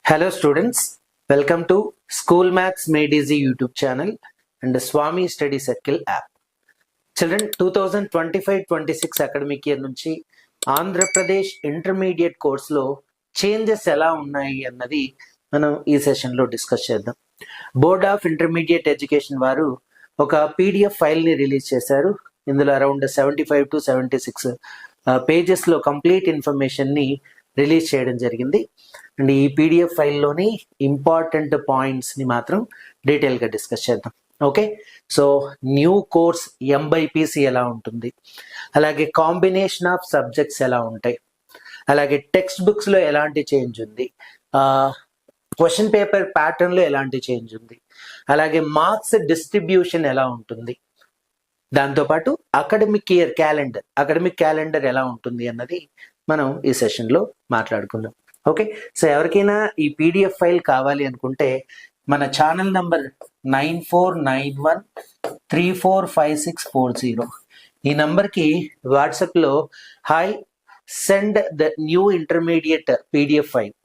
Hello students, welcome to School Maths Made Easy YouTube channel and the Swami Study Circle app. Children, 2025-26 academic year నుంచి Andhra Pradesh intermediate కోర్సులో changes ఎలా ఉన్నాయి అన్నది మనం ఈ సెషన్లో డిస్కస్ చేద్దాం. బోర్డ్ ఆఫ్ ఇంటర్మీడియట్ ఎడ్యుకేషన్ వారు ఒక పీడిఎఫ్ ఫైల్ని రిలీజ్ చేశారు. ఇందులో అరౌండ్ 75 to 76 పేజెస్లో కంప్లీట్ ఇన్ఫర్మేషన్ని రిలీజ్ చేయడం జరిగింది. అండ్ ఈ పీడిఎఫ్ ఫైల్లోని ఇంపార్టెంట్ పాయింట్స్ని మాత్రం డీటెయిల్గా డిస్కస్ చేద్దాం. Okay, so new course MBiPC ఎలా ఉంటుంది, అలాగే కాంబినేషన్ ఆఫ్ సబ్జెక్ట్స్ ఎలా ఉంటాయి, అలాగే టెక్స్ట్ బుక్స్లో ఎలాంటి చేంజ్ ఉంది, క్వశ్చన్ పేపర్ ప్యాటర్న్లో ఎలాంటి చేంజ్ ఉంది, అలాగే మార్క్స్ డిస్ట్రిబ్యూషన్ ఎలా ఉంటుంది, దాంతోపాటు అకాడమిక్ క్యాలెండర్ ఎలా ఉంటుంది అన్నది మనం ఈ సెషన్లో మాట్లాడుకుందాం. ఓకే, సో ఎవరికైనా ఈ పీడిఎఫ్ ఫైల్ కావాలి అనుకుంటే మన ఛానల్ నంబర్ 9491345640 ఈ నంబర్కి వాట్సాప్లో hi send the new intermediate PDF file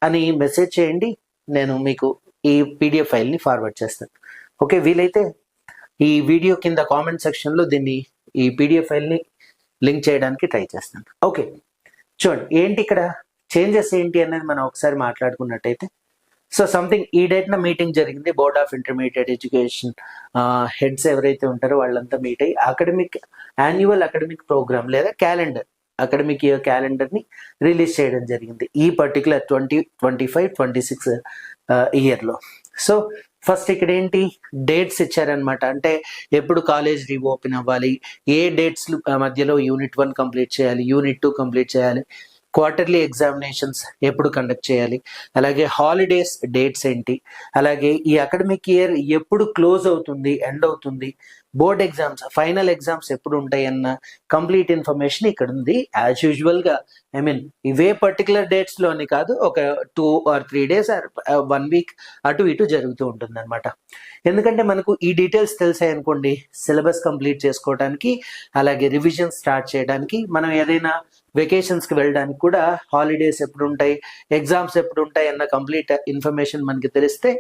అని మెసేజ్ చేయండి. నేను మీకు ఈ పీడిఎఫ్ ఫైల్ని ఫార్వర్డ్ చేస్తాను. ఓకే, వీలైతే ఈ వీడియో కింద కామెంట్ సెక్షన్లో ఈ పీడిఎఫ్ ఫైల్ని లింక్ చేయడానికి ట్రై చేస్తాను. ఓకే, చూడండి ఏంటి ఇక్కడ చేంజెస్ ఏంటి అనేది మనం ఒకసారి మాట్లాడుకున్నట్టయితే, సో సంథింగ్ ఈ డేట్న మీటింగ్ జరిగింది. Board of intermediate education heads ఎవరైతే ఉంటారో వాళ్ళంతా మీట్ అయ్యి యాన్యువల్ అకాడమిక్ ప్రోగ్రామ్ లేదా అకాడమిక్ ఇయర్ క్యాలెండర్ని రిలీజ్ చేయడం జరిగింది ఈ పర్టికులర్ 2025-26 ఇయర్లో. సో ఫస్ట్ ఇక్కడ ఏంటి డేట్స్ ఇచ్చారనమాట. అంటే ఎప్పుడు కాలేజ్ రీఓపెన్ అవ్వాలి, ఏ డేట్స్ మధ్యలో యూనిట్ 1 కంప్లీట్ చేయాలి, యూనిట్ 2 కంప్లీట్ చేయాలి, క్వార్టర్లీ ఎగ్జామినేషన్స్ ఎప్పుడు కండక్ట్ చేయాలి, అలాగే హాలిడేస్ డేట్స్ ఏంటి, అలాగే ఈ అకాడమిక్ ఇయర్ ఎప్పుడు క్లోజ్ అవుతుంది, ఎండ్ అవుతుంది, బోర్డ్ ఎగ్జామ్స్ ఫైనల్ ఎగ్జామ్స్ ఎప్పుడు ఉంటాయి అన్న కంప్లీట్ ఇన్ఫర్మేషన్ ఇక్కడ ఉంది. యాజ్ యూజువల్గా ఇవే పర్టికులర్ డేట్స్లోని కాదు, ఒక 2 or 3 days ఆర్ 1 week అటు ఇటు జరుగుతూ ఉంటుంది అనమాట. ఎందుకంటే మనకు ఈ డీటెయిల్స్ తెలిసాయి అనుకోండి, సిలబస్ కంప్లీట్ చేసుకోవడానికి, అలాగే రివిజన్ స్టార్ట్ చేయడానికి, మనం ఏదైనా వెకేషన్స్కి వెళ్ళడానికి కూడా హాలిడేస్ ఎప్పుడు ఉంటాయి, ఎగ్జామ్స్ ఎప్పుడు ఉంటాయి అన్న కంప్లీట్ ఇన్ఫర్మేషన్ మనకి తెలిస్తే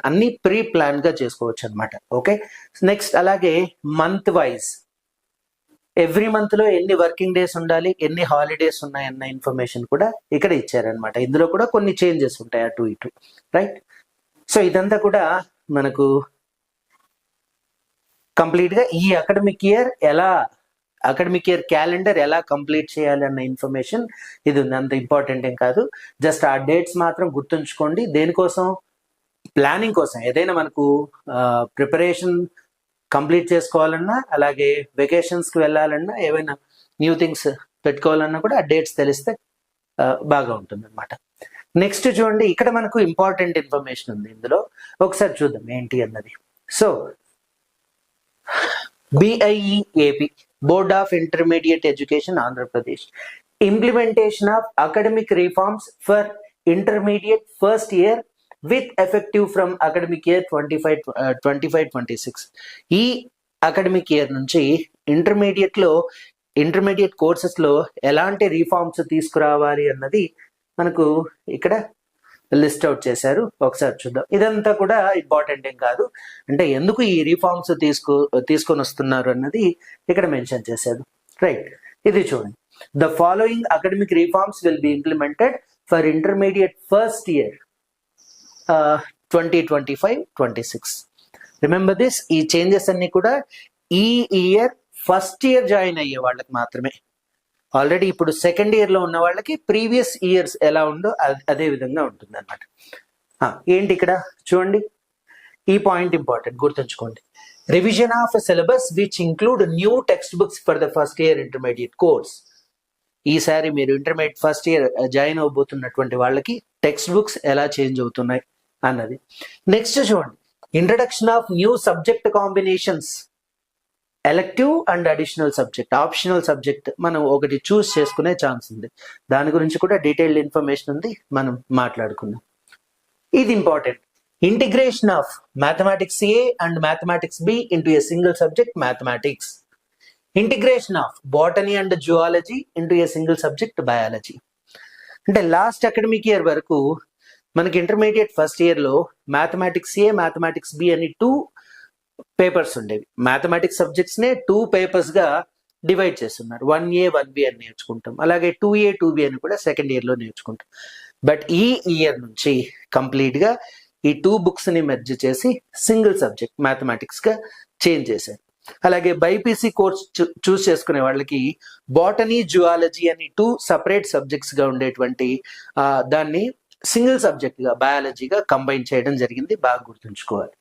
అన్ని ప్రీ ప్లాన్గా చేసుకోవచ్చు అనమాట. ఓకే, నెక్స్ట్ అలాగే మంత్ వైజ్ ఎవ్రీ మంత్లో ఎన్ని వర్కింగ్ డేస్ ఉండాలి, ఎన్ని హాలిడేస్ ఉన్నాయన్న ఇన్ఫర్మేషన్ కూడా ఇక్కడ ఇచ్చారనమాట. ఇందులో కూడా కొన్ని చేంజెస్ ఉంటాయి అటు ఇటు, రైట్. సో ఇదంతా కూడా మనకు కంప్లీట్గా ఈ అకాడమిక్ ఇయర్ క్యాలెండర్ ఎలా కంప్లీట్ చేయాలి అన్న ఇన్ఫర్మేషన్ ఇది ఉంది. అంత ఇంపార్టెంట్ ఏం కాదు, జస్ట్ ఆ డేట్స్ మాత్రం గుర్తుంచుకోండి. దేనికోసం? ప్లానింగ్ కోసం. ఏదైనా మనకు ప్రిపరేషన్ కంప్లీట్ చేసుకోవాలన్నా, అలాగే వెకేషన్స్కి వెళ్ళాలన్నా, ఏవైనా న్యూ థింగ్స్ పెట్టుకోవాలన్నా కూడా ఆ డేట్స్ తెలిస్తే బాగా ఉంటుంది అనమాట. నెక్స్ట్ చూడండి, ఇక్కడ మనకు ఇంపార్టెంట్ ఇన్ఫర్మేషన్ ఉంది. ఇందులో ఒకసారి చూద్దాం ఏంటి అన్నది. So BIEAP board of intermediate education Andhra Pradesh implementation of academic reforms for intermediate first year with effective from academic year 25-26 ఈ అకాడమిక్ ఇయర్ నుంచి ఇంటర్మీడియట్ కోర్సెస్లో ఎలాంటి రిఫార్మ్స్ తీసుకురావాలి అన్నది మనకు ఇక్కడ లిస్ట్ అవుట్ చేశారు. ఒకసారి చూద్దాం. ఇదంతా కూడా ఇంపార్టెంట్ ఏం కాదు, అంటే ఎందుకు ఈ రిఫార్మ్స్ తీసుకొని వస్తున్నారు అన్నది ఇక్కడ మెన్షన్ చేశారు, రైట్. ఇది చూడండి, the following academic reforms will be implemented for intermediate first year 2025-26. Remember this, ఈ చేంజెస్ అన్ని కూడా ఈ ఇయర్ ఫస్ట్ ఇయర్ జాయిన్ అయ్యే వాళ్ళకి మాత్రమే. ఆల్రెడీ ఇప్పుడు సెకండ్ ఇయర్లో ఉన్న వాళ్ళకి ప్రీవియస్ ఇయర్స్ ఎలా ఉందో అదే విధంగా ఉంటుంది అనమాట. ఏంటి ఇక్కడ చూడండి, ఈ పాయింట్ ఇంపార్టెంట్, గుర్తుంచుకోండి. Revision of syllabus which include new text books for the first year intermediate course. ఈసారి మీరు ఇంటర్మీడియట్ ఫస్ట్ ఇయర్ జాయిన్ అవబోతున్నటువంటి వాళ్ళకి టెక్స్ట్ బుక్స్ ఎలా చేంజ్ అవుతున్నాయి అన్నది. నెక్స్ట్ చూడండి, introduction of new subject combinations, elective and additional subject, optional subject మనం ఒకటి చూస్ చేసుకునే ఛాన్స్ ఉంది. దాని గురించి కూడా డీటెయిల్డ్ ఇన్ఫర్మేషన్ ఉంది, మనం మాట్లాడుకుందాం. ఇది important. Integration of mathematics A and mathematics B into a single subject mathematics. Integration of botany and zoology into a single subject biology. అంటే లాస్ట్ అకాడమిక్ ఇయర్ వరకు మనకి ఇంటర్మీడియట్ ఫస్ట్ ఇయర్లో మ్యాథమెటిక్స్ ఏ మ్యాథమెటిక్స్ బి అని 2 papers ఉండేవి. Mathematics సబ్జెక్ట్స్నే 2 పేపర్స్గా divide చేస్తున్నారు. 1A 1B అని నేర్చుకుంటాం, అలాగే 2A 2B అని కూడా సెకండ్ ఇయర్లో నేర్చుకుంటాం. బట్ ఈ ఇయర్ నుంచి కంప్లీట్గా ఈ 2 బుక్స్ని మెర్జ్ చేసి సింగిల్ సబ్జెక్ట్ మ్యాథమెటిక్స్గా చేంజ్ చేశారు. అలాగే బైపీసీ కోర్స్ చూస్ చేసుకునే వాళ్ళకి బాటనీ జువాలజీ అని 2 సపరేట్ సబ్జెక్ట్స్గా ఉండేటువంటి దాన్ని సింగిల్ సబ్జెక్ట్గా బయాలజీగా కంబైన్ చేయడం జరిగింది. బాగా గుర్తుంచుకోవాలి.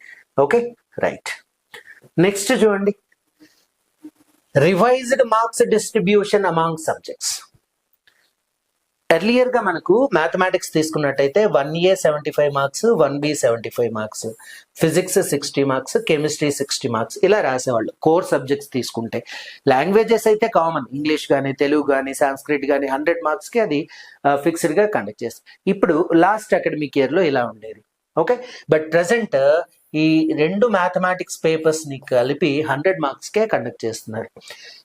Okay, right. నెక్స్ట్ చూడండి, revised marks distribution among subjects. Earlier గా మనకు మ్యాథమెటిక్స్ తీసుకున్నట్టయితే 1A 75 marks, 1B 75 marks, physics 60 marks, chemistry 60 marks ఇలా రాసేవాళ్ళు కోర్ సబ్జెక్ట్స్ తీసుకుంటే. లాంగ్వేజెస్ అయితే కామన్, ఇంగ్లీష్ కానీ తెలుగు కానీ సాంస్క్రిట్ కానీ 100 మార్క్స్కి అది ఫిక్స్డ్ గా కండక్ట్ చేస్తారు. ఇప్పుడు లాస్ట్ అకాడమిక్ ఇయర్ లో ఇలా ఉండేది. ఓకే, బట్ ప్రెసెంట్ ఈ 2 మ్యాథమెటిక్స్ పేపర్స్ ని కలిపి 100 మార్క్స్కే కండక్ట్ చేస్తున్నారు.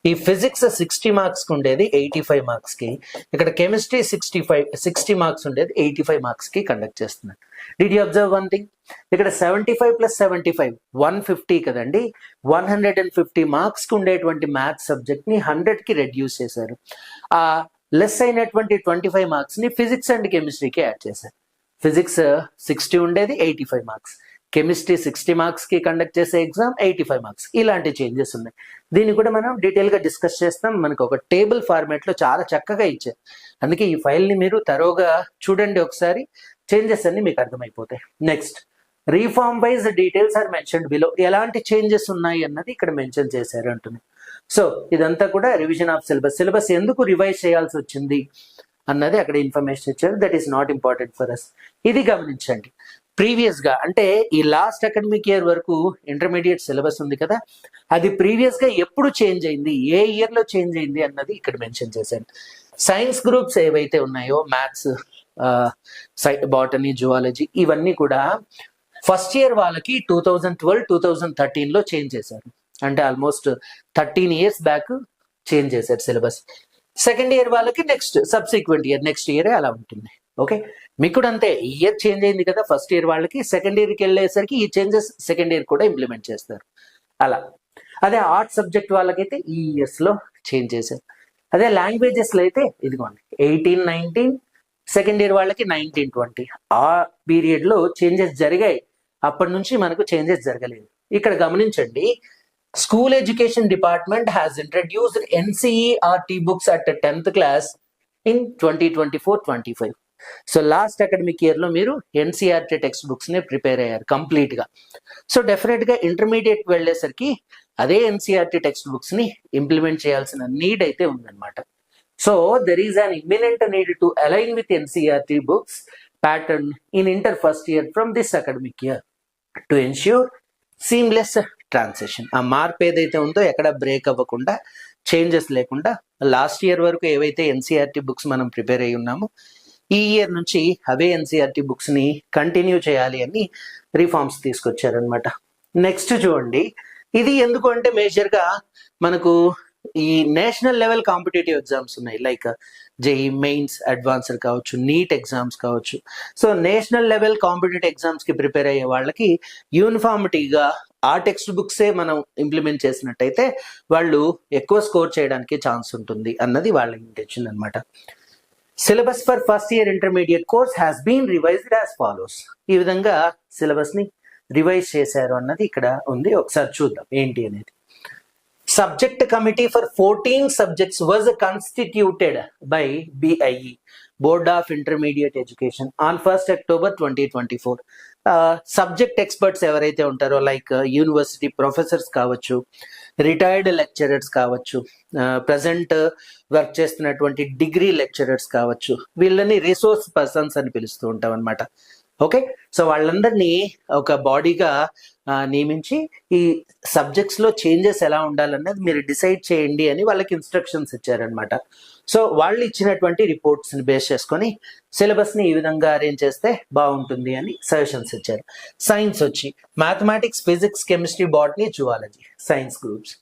ఈ ఫిజిక్స్ 60 మార్క్స్ ఉండేది 85 మార్క్స్ కి, ఇక్కడ కెమిస్ట్రీ 60 మార్క్స్ ఉండేది 85 మార్క్స్ కి కండక్ట్ చేస్తున్నారు. Did you observe one thing, ఇక్కడ 75 + 75 150 కదండి. 150 మార్క్స్ కి ఉండేటువంటి మ్యాథ్స్ సబ్జెక్ట్ ని 100 కి రెడ్యూస్ చేశారు. ఆ లెస్ అయినటువంటి 25 మార్క్స్ ని ఫిజిక్స్ అండ్ కెమిస్ట్రీకి యాడ్ చేశారు. ఫిజిక్స్ 60 ఉండేది 85 మార్క్స్, కెమిస్ట్రీ 60 మార్క్స్ కి కండక్ట్ చేసే ఎగ్జామ్ 85 మార్క్స్. ఇలాంటి చేంజెస్ ఉన్నాయి. దీన్ని కూడా మనం డీటెయిల్ గా డిస్కస్ చేస్తాం. మనకు ఒక టేబుల్ ఫార్మాట్ లో చాలా చక్కగా ఇచ్చారు. అందుకే ఈ ఫైల్ ని మీరు తరోగా చూడండి ఒకసారి, చేంజెస్ అన్ని మీకు అర్థమైపోతాయి. Next, reform wise details are mentioned below. ఎలాంటి చేంజెస్ ఉన్నాయి అన్నది ఇక్కడ మెన్షన్ చేశారు అంటున్నాయి. సో ఇదంతా కూడా రివిజన్ ఆఫ్ సిలబస్. సిలబస్ ఎందుకు రివైజ్ చేయాల్సి వచ్చింది అన్నది అక్కడ ఇన్ఫర్మేషన్ ఇచ్చారు. That is not important for us. ఇది గమనించండి, ప్రీవియస్ గా అంటే ఈ లాస్ట్ అకాడమిక్ ఇయర్ వరకు ఇంటర్మీడియట్ సిలబస్ ఉంది కదా, అది ప్రీవియస్ గా ఎప్పుడు చేంజ్ అయింది, ఏ ఇయర్ లో చేంజ్ అయింది అన్నది ఇక్కడ మెన్షన్ చేశాను. సైన్స్ గ్రూప్స్ ఏవైతే ఉన్నాయో మ్యాథ్స్, బాటనీ, జువాలజీ ఇవన్నీ కూడా ఫస్ట్ ఇయర్ వాళ్ళకి 2012 2013 లో చేంజ్ చేశారు. అంటే ఆల్మోస్ట్ 13 years బ్యాక్ చేంజ్ చేశారు సిలబస్. సెకండ్ ఇయర్ వాళ్ళకి next subsequent year next year అలా ఉంటుంది. ఓకే, మీకు కూడా అంతే, ఇయర్ చేంజ్ అయింది కదా ఫస్ట్ ఇయర్ వాళ్ళకి, సెకండ్ ఇయర్కి వెళ్ళేసరికి ఈ చేంజెస్ సెకండ్ ఇయర్ కూడా ఇంప్లిమెంట్ చేస్తారు అలా. అదే ఆర్ట్స్ సబ్జెక్ట్ వాళ్ళకైతే ఈ ఇయర్స్ లో చేంజ్ చేశారు. అదే లాంగ్వేజెస్ లో అయితే ఇదిగోండి 18 19, సెకండ్ ఇయర్ వాళ్ళకి 19 20 ఆ పీరియడ్ లో చేంజెస్ జరిగాయి. అప్పటి నుంచి మనకు చేంజెస్ జరగలేదు. ఇక్కడ గమనించండి, school education department has introduced NCERT books at 10th class in 2024-25. So last academic year లో మీరు NCERT టెక్స్ట్ బుక్స్ ని ప్రిపేర్ అయ్యారు కంప్లీట్ గా. సో డెఫినెట్ గా ఇంటర్మీడియట్ వెళ్ళేసరికి అదే NCERT టెక్స్ట్ బుక్స్ ని ఇంప్లిమెంట్ చేయాల్సిన నీడ్ అయితే ఉందన్నమాట. So there is an imminent need to align with NCERT books pattern in inter first year from this academic year to ensure seamless transition. ఆ మార్పు ఏదైతే ఉందో ఎక్కడ బ్రేక్ అవ్వకుండా, చేంజెస్ లేకుండా లాస్ట్ ఇయర్ వరకు ఏవైతే NCERT బుక్స్ మనం ప్రిపేర్ అయ్యి ఉన్నామో ఈ ఇయర్ నుంచి అవే NCERT బుక్స్ ని కంటిన్యూ చేయాలి అని రిఫార్మ్స్ తీసుకొచ్చారనమాట. నెక్స్ట్ చూడండి, ఇది ఎందుకు అంటే మేజర్ గా మనకు ఈ నేషనల్ లెవెల్ కాంపిటేటివ్ ఎగ్జామ్స్ ఉన్నాయి, లైక్ JEE మెయిన్స్, అడ్వాన్స్డ్ కావచ్చు, నీట్ ఎగ్జామ్స్ కావచ్చు. So national level competitive exams కి ప్రిపేర్ అయ్యే వాళ్ళకి యూనిఫార్మిటీగా ఆ టెక్స్ట్ బుక్సే మనం ఇంప్లిమెంట్ చేసినట్టయితే వాళ్ళు ఎక్కువ స్కోర్ చేయడానికి ఛాన్స్ ఉంటుంది అన్నది వాళ్ళ ఇంటెన్షన్ అనమాట. Syllabus for first year intermediate course has been revised as follows. ఈ విధంగా సిలబస్ ని రివైజ్ చేశారు అన్నది ఇక్కడ ఉంది. ఒకసారి చూద్దాం ఏంటి అనేది. Subject committee for 14 subjects was constituted by BIE, Board of Intermediate Education, on 1st October 2024. Subject experts ఎవరైతే ఉంటారో లైక్ యూనివర్సిటీ ప్రొఫెసర్స్ కావచ్చు, రిటైర్డ్ లెక్చరర్స్ కావచ్చు, ప్రజెంట్ వర్క్ చేస్తున్నటువంటి డిగ్రీ లెక్చరర్స్ కావచ్చు, వీళ్ళని రిసోర్స్ పర్సన్స్ అని పిలుస్తూ ఉంటాం అనమాట. ఓకే, సో వాళ్ళందరినీ ఒక బాడీగా నియమించి ఈ సబ్జెక్ట్స్ లో చేంజెస్ ఎలా ఉండాలన్నది మీరు డిసైడ్ చేయండి అని వాళ్ళకి ఇన్స్ట్రక్షన్స్ ఇచ్చారనమాట. సో వాళ్ళు ఇచ్చినటువంటి రిపోర్ట్స్ ని బేస్ చేసుకొని సిలబస్ ని ఈ విధంగా అరేంజ్ చేస్తే బాగుంటుంది అని సజెషన్స్ ఇచ్చారు. సైన్స్ వచ్చి mathematics, physics, chemistry, botany, zoology science groups.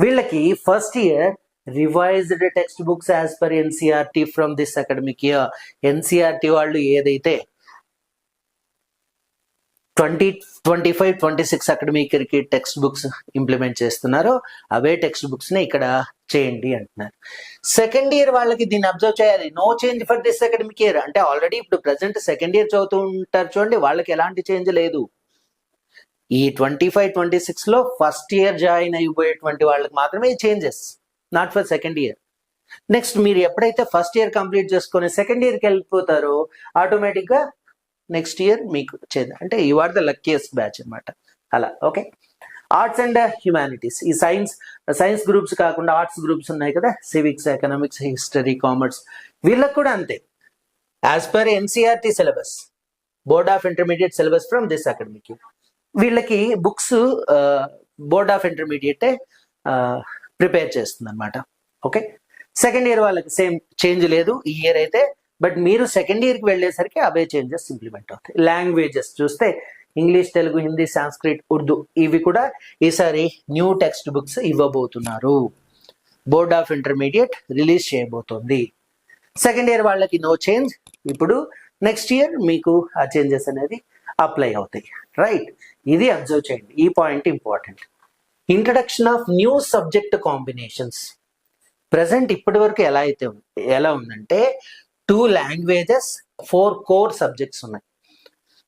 వీళ్ళకి first year revised text books as per NCERT from this academic year. NCERT వాళ్ళు ఏదైతే 2025-26 అకాడమిక్ ఇయర్కి టెక్స్ట్ బుక్స్ ఇంప్లిమెంట్ చేస్తున్నారో అవే టెక్స్ట్ బుక్స్ని ఇక్కడ చేయండి అంటున్నారు. సెకండ్ ఇయర్ వాళ్ళకి దీన్ని అబ్జర్వ్ చేయాలి. No change for this academic year అంటే ఆల్రెడీ ఇప్పుడు ప్రజెంట్ సెకండ్ ఇయర్ చదువుతూ ఉంటారు చూడండి, వాళ్ళకి ఎలాంటి చేంజ్ లేదు. ఈ 25-26లో ఫస్ట్ ఇయర్ జాయిన్ అయిపోయేటువంటి వాళ్ళకి మాత్రమే changes, not for second year. Next మీరు ఎప్పుడైతే ఫస్ట్ ఇయర్ కంప్లీట్ చేసుకొని సెకండ్ ఇయర్కి వెళ్ళిపోతారో ఆటోమేటిక్గా నెక్స్ట్ ఇయర్ మీకు చేంజ్, అంటే you are the luckiest batch అనమాట. అలా ఓకే. ఆర్ట్స్ అండ్ హ్యుమానిటీస్, ఈ సైన్స్ గ్రూప్స్ కాకుండా ఆర్ట్స్ గ్రూప్స్ ఉన్నాయి కదా, సివిక్స్, ఎకనామిక్స్, హిస్టరీ, కామర్స్, వీళ్ళకి కూడా అంతే. As per NCERT syllabus, board of intermediate syllabus from this academic year, వీళ్ళకి books board of intermediate prepare చేస్తుంది అనమాట. ఓకే. సెకండ్ ఇయర్ వాళ్ళకి సేమ్ చేంజ్ లేదు ఈ ఇయర్ అయితే, బట్ మీరు సెకండ్ ఇయర్కి వెళ్ళేసరికి అవే చేంజెస్ ఇంప్లిమెంట్ అవుతాయి. లాంగ్వేజెస్ చూస్తే ఇంగ్లీష్, తెలుగు, హిందీ, సాంస్క్రిట్, ఉర్దూ ఇవి కూడా ఈసారి న్యూ టెక్స్ట్ బుక్స్ ఇవ్వబోతున్నారు. బోర్డ్ ఆఫ్ ఇంటర్మీడియట్ రిలీజ్ చేయబోతోంది. సెకండ్ ఇయర్ వాళ్ళకి నో చేంజ్. ఇప్పుడు నెక్స్ట్ ఇయర్ మీకు ఆ చేంజెస్ అనేది అప్లై అవుతాయి. రైట్, ఇది అబ్జర్వ్ చేయండి, ఈ point important. Introduction of new subject combinations. Present ఇప్పటి వరకు ఎలా ఉందంటే 2 లాంగ్వేజెస్ 4 కోర్ సబ్జెక్ట్స్ ఉన్నాయి.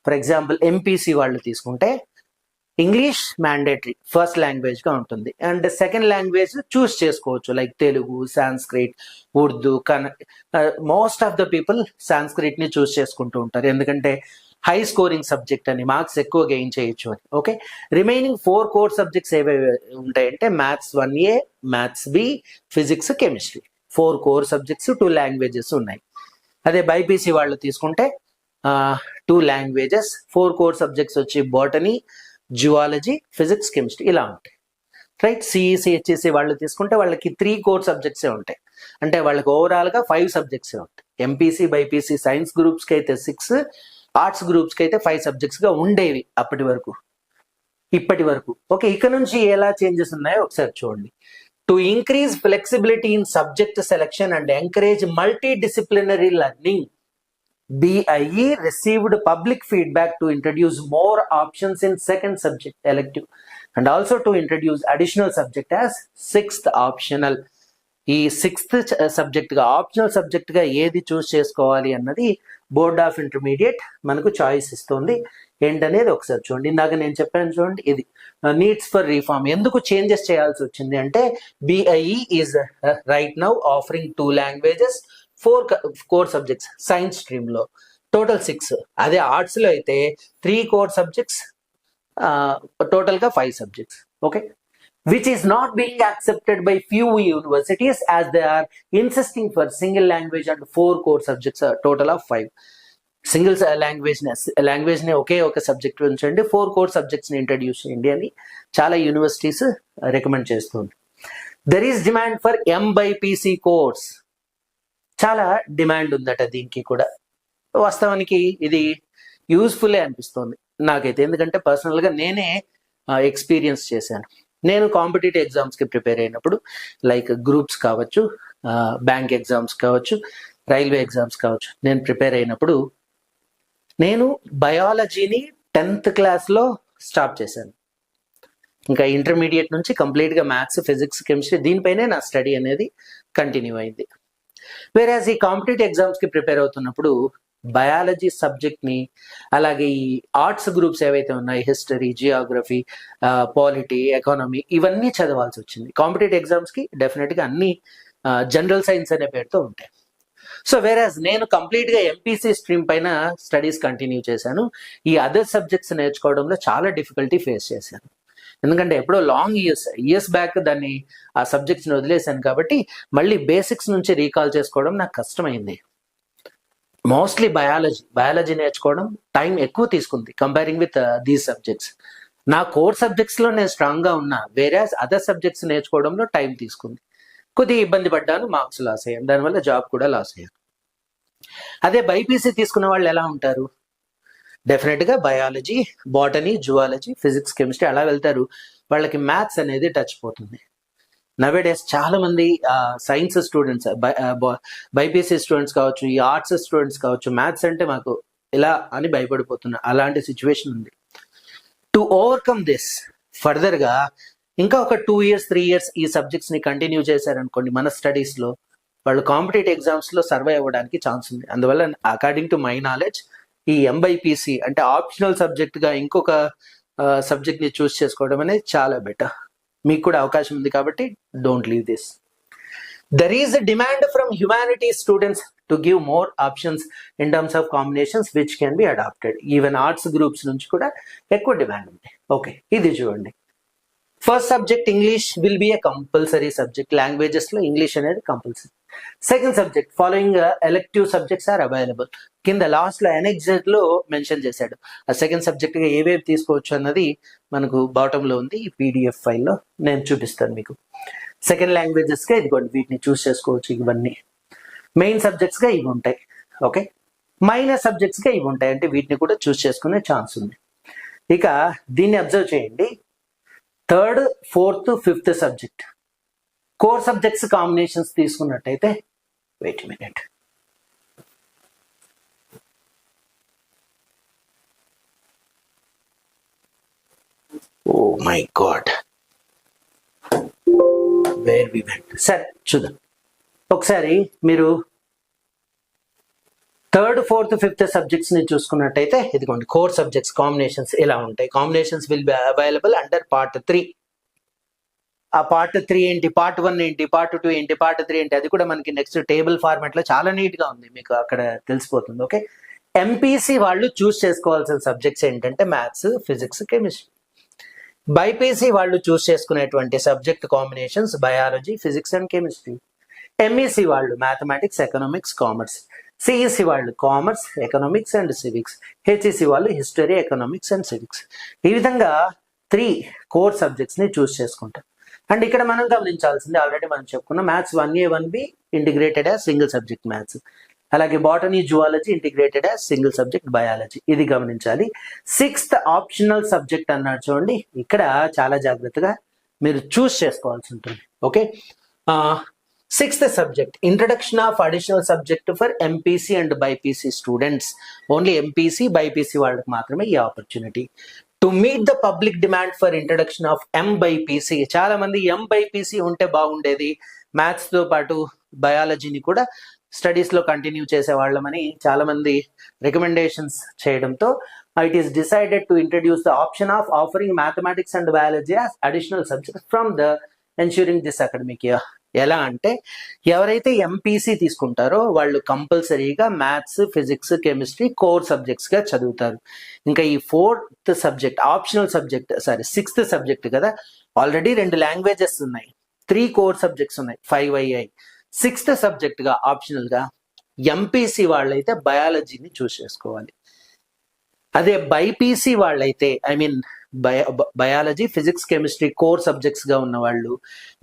ఫర్ ఎగ్జాంపుల్ ఎంపీసీ వాళ్ళు తీసుకుంటే ఇంగ్లీష్ మ్యాండేటరీ ఫస్ట్ లాంగ్వేజ్ గా ఉంటుంది, అండ్ సెకండ్ లాంగ్వేజ్ చూస్ చేసుకోవచ్చు, like Telugu, Sanskrit, Urdu. Most of the people Sanskrit ని చూస్ చేసుకుంటూ ఉంటారు, ఎందుకంటే హై స్కోరింగ్ సబ్జెక్ట్ అని, మార్క్స్ ఎక్కువ గెయిన్ చేయొచ్చు అని. ఓకే. రిమైనింగ్ 4 కోర్ సబ్జెక్ట్స్ ఏవేవి ఉంటాయంటే maths 1A, maths B, physics, chemistry. 4 core subjects, 2 languages ఉన్నాయి. అదే బైపీసీ వాళ్ళు తీసుకుంటే 2 లాంగ్వేజెస్, 4 కోర్ సబ్జెక్ట్స్ వచ్చి బాటనీ, జువాలజీ, ఫిజిక్స్, కెమిస్ట్రీ ఇలా ఉంటాయి. రైట్. సిఈసి, హెచ్ఈసి వాళ్ళు తీసుకుంటే వాళ్ళకి 3 కోర్ సబ్జెక్ట్సే ఉంటాయి, అంటే వాళ్ళకి ఓవరాల్గా 5 సబ్జెక్ట్సే ఉంటాయి. ఎంపీసీ, బైపీసీ సైన్స్ గ్రూప్స్కి అయితే 6, ఆర్ట్స్ గ్రూప్స్కి అయితే 5 సబ్జెక్ట్స్గా ఉండేవి ఇప్పటి వరకు. ఓకే. ఇక్కడ నుంచి ఎలా చేంజెస్ ఉన్నాయో ఒకసారి చూడండి. To increase flexibility in subject selection and encourage multidisciplinary learning, BIE received public feedback to introduce more options in second subject elective and also to introduce additional subject as 6th optional. ఈ 6th subject గా optional subject గా ఏది చూస్ చేసుకోవాలి అన్నది board of intermediate మనకు choice ఇస్తుంది. ఏంటనేది ఒకసారి చూడండి. ఇందాక నేను చెప్పాను చూడండి, ఇది నీడ్స్ ఫర్ రిఫార్మ్. ఎందుకు చేంజెస్ చేయాల్సి వచ్చింది అంటే BIE is right now offering 2 languages, 4 core subjects science stream లో, టోటల్ 6. అదే ఆర్ట్స్ లో అయితే 3 కోర్ సబ్జెక్ట్స్, టోటల్ గా 5 subjects. Okay. which is not being accepted by few universities as they are insisting for single language and 4 core subjects, a total of 5. Single language ని ఒకే ఒక subject ఉంచండి, 4 core subjects ని introduce చేయండి అని చాలా universities recommend చేస్తుంది. There is demand for MBPC course. చాలా demand ఉందట దీనికి కూడా. వాస్తవానికి ఇది యూస్ఫుల్లే అనిపిస్తుంది నాకైతే, ఎందుకంటే పర్సనల్గా నేనే ఎక్స్పీరియన్స్ చేశాను. నేను కాంపిటేటివ్ ఎగ్జామ్స్కి ప్రిపేర్ అయినప్పుడు, లైక్ గ్రూప్స్ కావచ్చు, బ్యాంక్ ఎగ్జామ్స్ కావచ్చు, రైల్వే ఎగ్జామ్స్ కావచ్చు, నేను ప్రిపేర్ అయినప్పుడు నేను బయాలజీని 10th క్లాస్లో స్టాప్ చేశాను. ఇంకా ఇంటర్మీడియట్ నుంచి కంప్లీట్గా మ్యాథ్స్, ఫిజిక్స్, కెమిస్ట్రీ దీనిపైనే నా స్టడీ అనేది కంటిన్యూ అయింది. వేరేజ్ ఈ కాంపిటేటివ్ ఎగ్జామ్స్కి ప్రిపేర్ అవుతున్నప్పుడు బయాలజీ సబ్జెక్ట్ని, అలాగే ఈ ఆర్ట్స్ గ్రూప్స్ ఏవైతే ఉన్నాయి, హిస్టరీ, జియోగ్రఫీ, పాలిటీ, ఎకానమీ, ఇవన్నీ చదవాల్సి వచ్చింది. కాంపిటేటివ్ ఎగ్జామ్స్కి డెఫినెట్గా అన్ని జనరల్ సైన్స్ అనే పేరుతో ఉంటాయి. సో వేరేజ్ నేను కంప్లీట్గా ఎంపీసీ స్ట్రీమ్ పైన స్టడీస్ కంటిన్యూ చేశాను. ఈ అదర్ సబ్జెక్ట్స్ నేర్చుకోవడంలో చాలా డిఫికల్టీ ఫేస్ చేశాను, ఎందుకంటే ఎప్పుడో లాంగ్ ఇయర్స్ బ్యాక్ దాన్ని ఆ సబ్జెక్ట్స్ని వదిలేశాను కాబట్టి మళ్ళీ బేసిక్స్ నుంచి రీకాల్ చేసుకోవడం నాకు కష్టమైంది. మోస్ట్లీ బయాలజీ నేర్చుకోవడం టైం ఎక్కువ తీసుకుంది కంపేరింగ్ విత్ దీస్ సబ్జెక్ట్స్. నా కోర్ సబ్జెక్ట్స్లో నేను స్ట్రాంగ్గా ఉన్నా, వేరే అదర్ సబ్జెక్ట్స్ నేర్చుకోవడంలో టైం తీసుకుంది. కొద్దిగా ఇబ్బంది పడ్డాను, మార్క్స్ లాస్ అయ్యాను, దానివల్ల జాబ్ కూడా లాస్ అయ్యాను. అదే బైపీసీ తీసుకున్న వాళ్ళు ఎలా ఉంటారు? డెఫినెట్గా biology, botany, zoology, physics, chemistry అలా వెళ్తారు. వాళ్ళకి మ్యాథ్స్ అనేది టచ్ పోతుంది. నవేడేస్ చాలా మంది సైన్స్ స్టూడెంట్స్, బైపీసీ స్టూడెంట్స్ కావచ్చు, ఈ ఆర్ట్స్ స్టూడెంట్స్ కావచ్చు, మ్యాథ్స్ అంటే మాకు ఇలా అని భయపడిపోతున్నారు. అలాంటి సిచ్యువేషన్ ఉంది. టు ఓవర్కమ్ దిస్ ఫర్దర్గా ఇంకా ఒక 2 years 3 years ఈ సబ్జెక్ట్స్ని కంటిన్యూ చేశారనుకోండి మన స్టడీస్లో, వాళ్ళు కాంపిటేటివ్ ఎగ్జామ్స్లో సర్వే అవ్వడానికి ఛాన్స్ ఉంది. అందువల్ల అకార్డింగ్ టు మై నాలెడ్జ్ ఈ ఎంబైపీసీ అంటే ఆప్షనల్ సబ్జెక్ట్గా ఇంకొక సబ్జెక్ట్ని చూస్ చేసుకోవడం అనేది చాలా బెటర్. మీకు కూడా అవకాశం ఉంది కాబట్టి don't leave this. There is a demand from humanities students to give more options in terms of combinations which can be adopted. Even arts groups నుంచి కూడా ఎక్కువ డిమాండ్ ఉంది. ఓకే, ఇది చూడండి. First subject English will be a compulsory subject. Languages లో English అనేది compulsory. Second subject following elective subjects are available. కింద last లో అనెక్సెట్ లో మెన్షన్ చేశాడు. ఆ సెకండ్ సబ్జెక్ట్ గా ఏవేవి తీసుకోవచ్చు అన్నది మనకు బాటమ్ లో ఉంది. ఈ పీడిఎఫ్ ఫైల్లో నేను చూపిస్తాను మీకు. సెకండ్ లాంగ్వేజెస్ గా ఇదిగోండి, వీటిని చూస్ చేసుకోవచ్చు. ఇవన్నీ మెయిన్ సబ్జెక్ట్స్ గా ఇవి ఉంటాయి. ఓకే, మైనర్ సబ్జెక్ట్స్ గా ఇవి ఉంటాయి, అంటే వీటిని కూడా చూస్ చేసుకునే ఛాన్స్ ఉంది. ఇక దీన్ని అబ్జర్వ్ చేయండి. Third, fourth, fifth subject core subjects combinations తీసుకున్నట్టయితే, wait minute, oh my god, where we went. సరే చూద్దాం ఒకసారి. మీరు థర్డ్, ఫోర్త్, ఫిఫ్త్ సబ్జెక్ట్స్ ని చూసుకున్నట్టయితే ఇదిగోండి, కోర్ సబ్జెక్ట్స్ కాంబినేషన్స్ ఇలా ఉంటాయి. Combinations will be available under part 3. ఆ పార్ట్ 3 ఏంటి, పార్ట్ 1 ఏంటి, పార్ట్ 2 ఏంటి, పార్ట్ 3 ఏంటి, అది కూడా మనకి నెక్స్ట్ టేబుల్ ఫార్మాట్ లో చాలా నీట్ గా ఉంది, మీకు అక్కడ తెలిసిపోతుంది. ఓకే, ఎంపీసీ వాళ్ళు చూస్ చేసుకోవాల్సిన సబ్జెక్ట్స్ ఏంటంటే మ్యాథ్స్, ఫిజిక్స్, కెమిస్ట్రీ. బైపీసీ వాళ్ళు చూస్ చేసుకునేటువంటి subject combinations biology, physics and chemistry. MEC వాళ్ళు మ్యాథమెటిక్స్, ఎకనామిక్స్, కామర్స్. సిఈసి వాళ్ళు commerce, economics and civics. HEC వాళ్ళు హిస్టరీ, ఎకనామిక్స్ అండ్ సివిక్స్. ఈ విధంగా 3 కోర్ సబ్జెక్ట్స్ ని చూస్ చేసుకుంటాం. అండ్ ఇక్కడ మనం గమనించాల్సింది, ఆల్రెడీ మనం చెప్పుకున్న maths 1A 1B integrated as single subject maths. అలాగే botany, zoology integrated as single subject biology. ఇది గమనించాలి. 6th ఆప్షనల్ సబ్జెక్ట్ అన్నాడు చూడండి, ఇక్కడ చాలా జాగ్రత్తగా మీరు చూస్ చేసుకోవాల్సి ఉంటుంది. Okay, 6th subject introduction of additional subject for MPC and BiPC students. Only MPC, BiPC వాళ్ళకి మాత్రమే ఈ opportunity. To meet the public demand for introduction of MBiPC. చాలా మంది ఎంబైపీసీ ఉంటే బాగుండేది, మ్యాథ్స్ తో పాటు బయాలజీని కూడా స్టడీస్ లో కంటిన్యూ చేసేవాళ్ళమని చాలా మంది రికమెండేషన్స్ చేయడంతో it is decided to introduce the option of offering mathematics and biology as additional subject from the ensuring this academic year. ఎలా అంటే, ఎవరైతే ఎంపీసీ తీసుకుంటారో వాళ్ళు కంపల్సరీగా maths, physics, chemistry core subjects గా చదువుతారు. ఇంకా ఈ 4th subject optional subject, sorry 6th subject కదా, ఆల్రెడీ 2 లాంగ్వేజెస్ ఉన్నాయి, 3 కోర్ సబ్జెక్ట్స్ ఉన్నాయి, 5 అయ్యాయి. 6th సబ్జెక్ట్ గా ఆప్షనల్ గా ఎంపీసీ వాళ్ళైతే బయాలజీని చూస్ చేసుకోవాలి. అదే బైపీసీ వాళ్ళైతే, I mean biology, physics, chemistry core subjects గా ఉన్న వాళ్ళు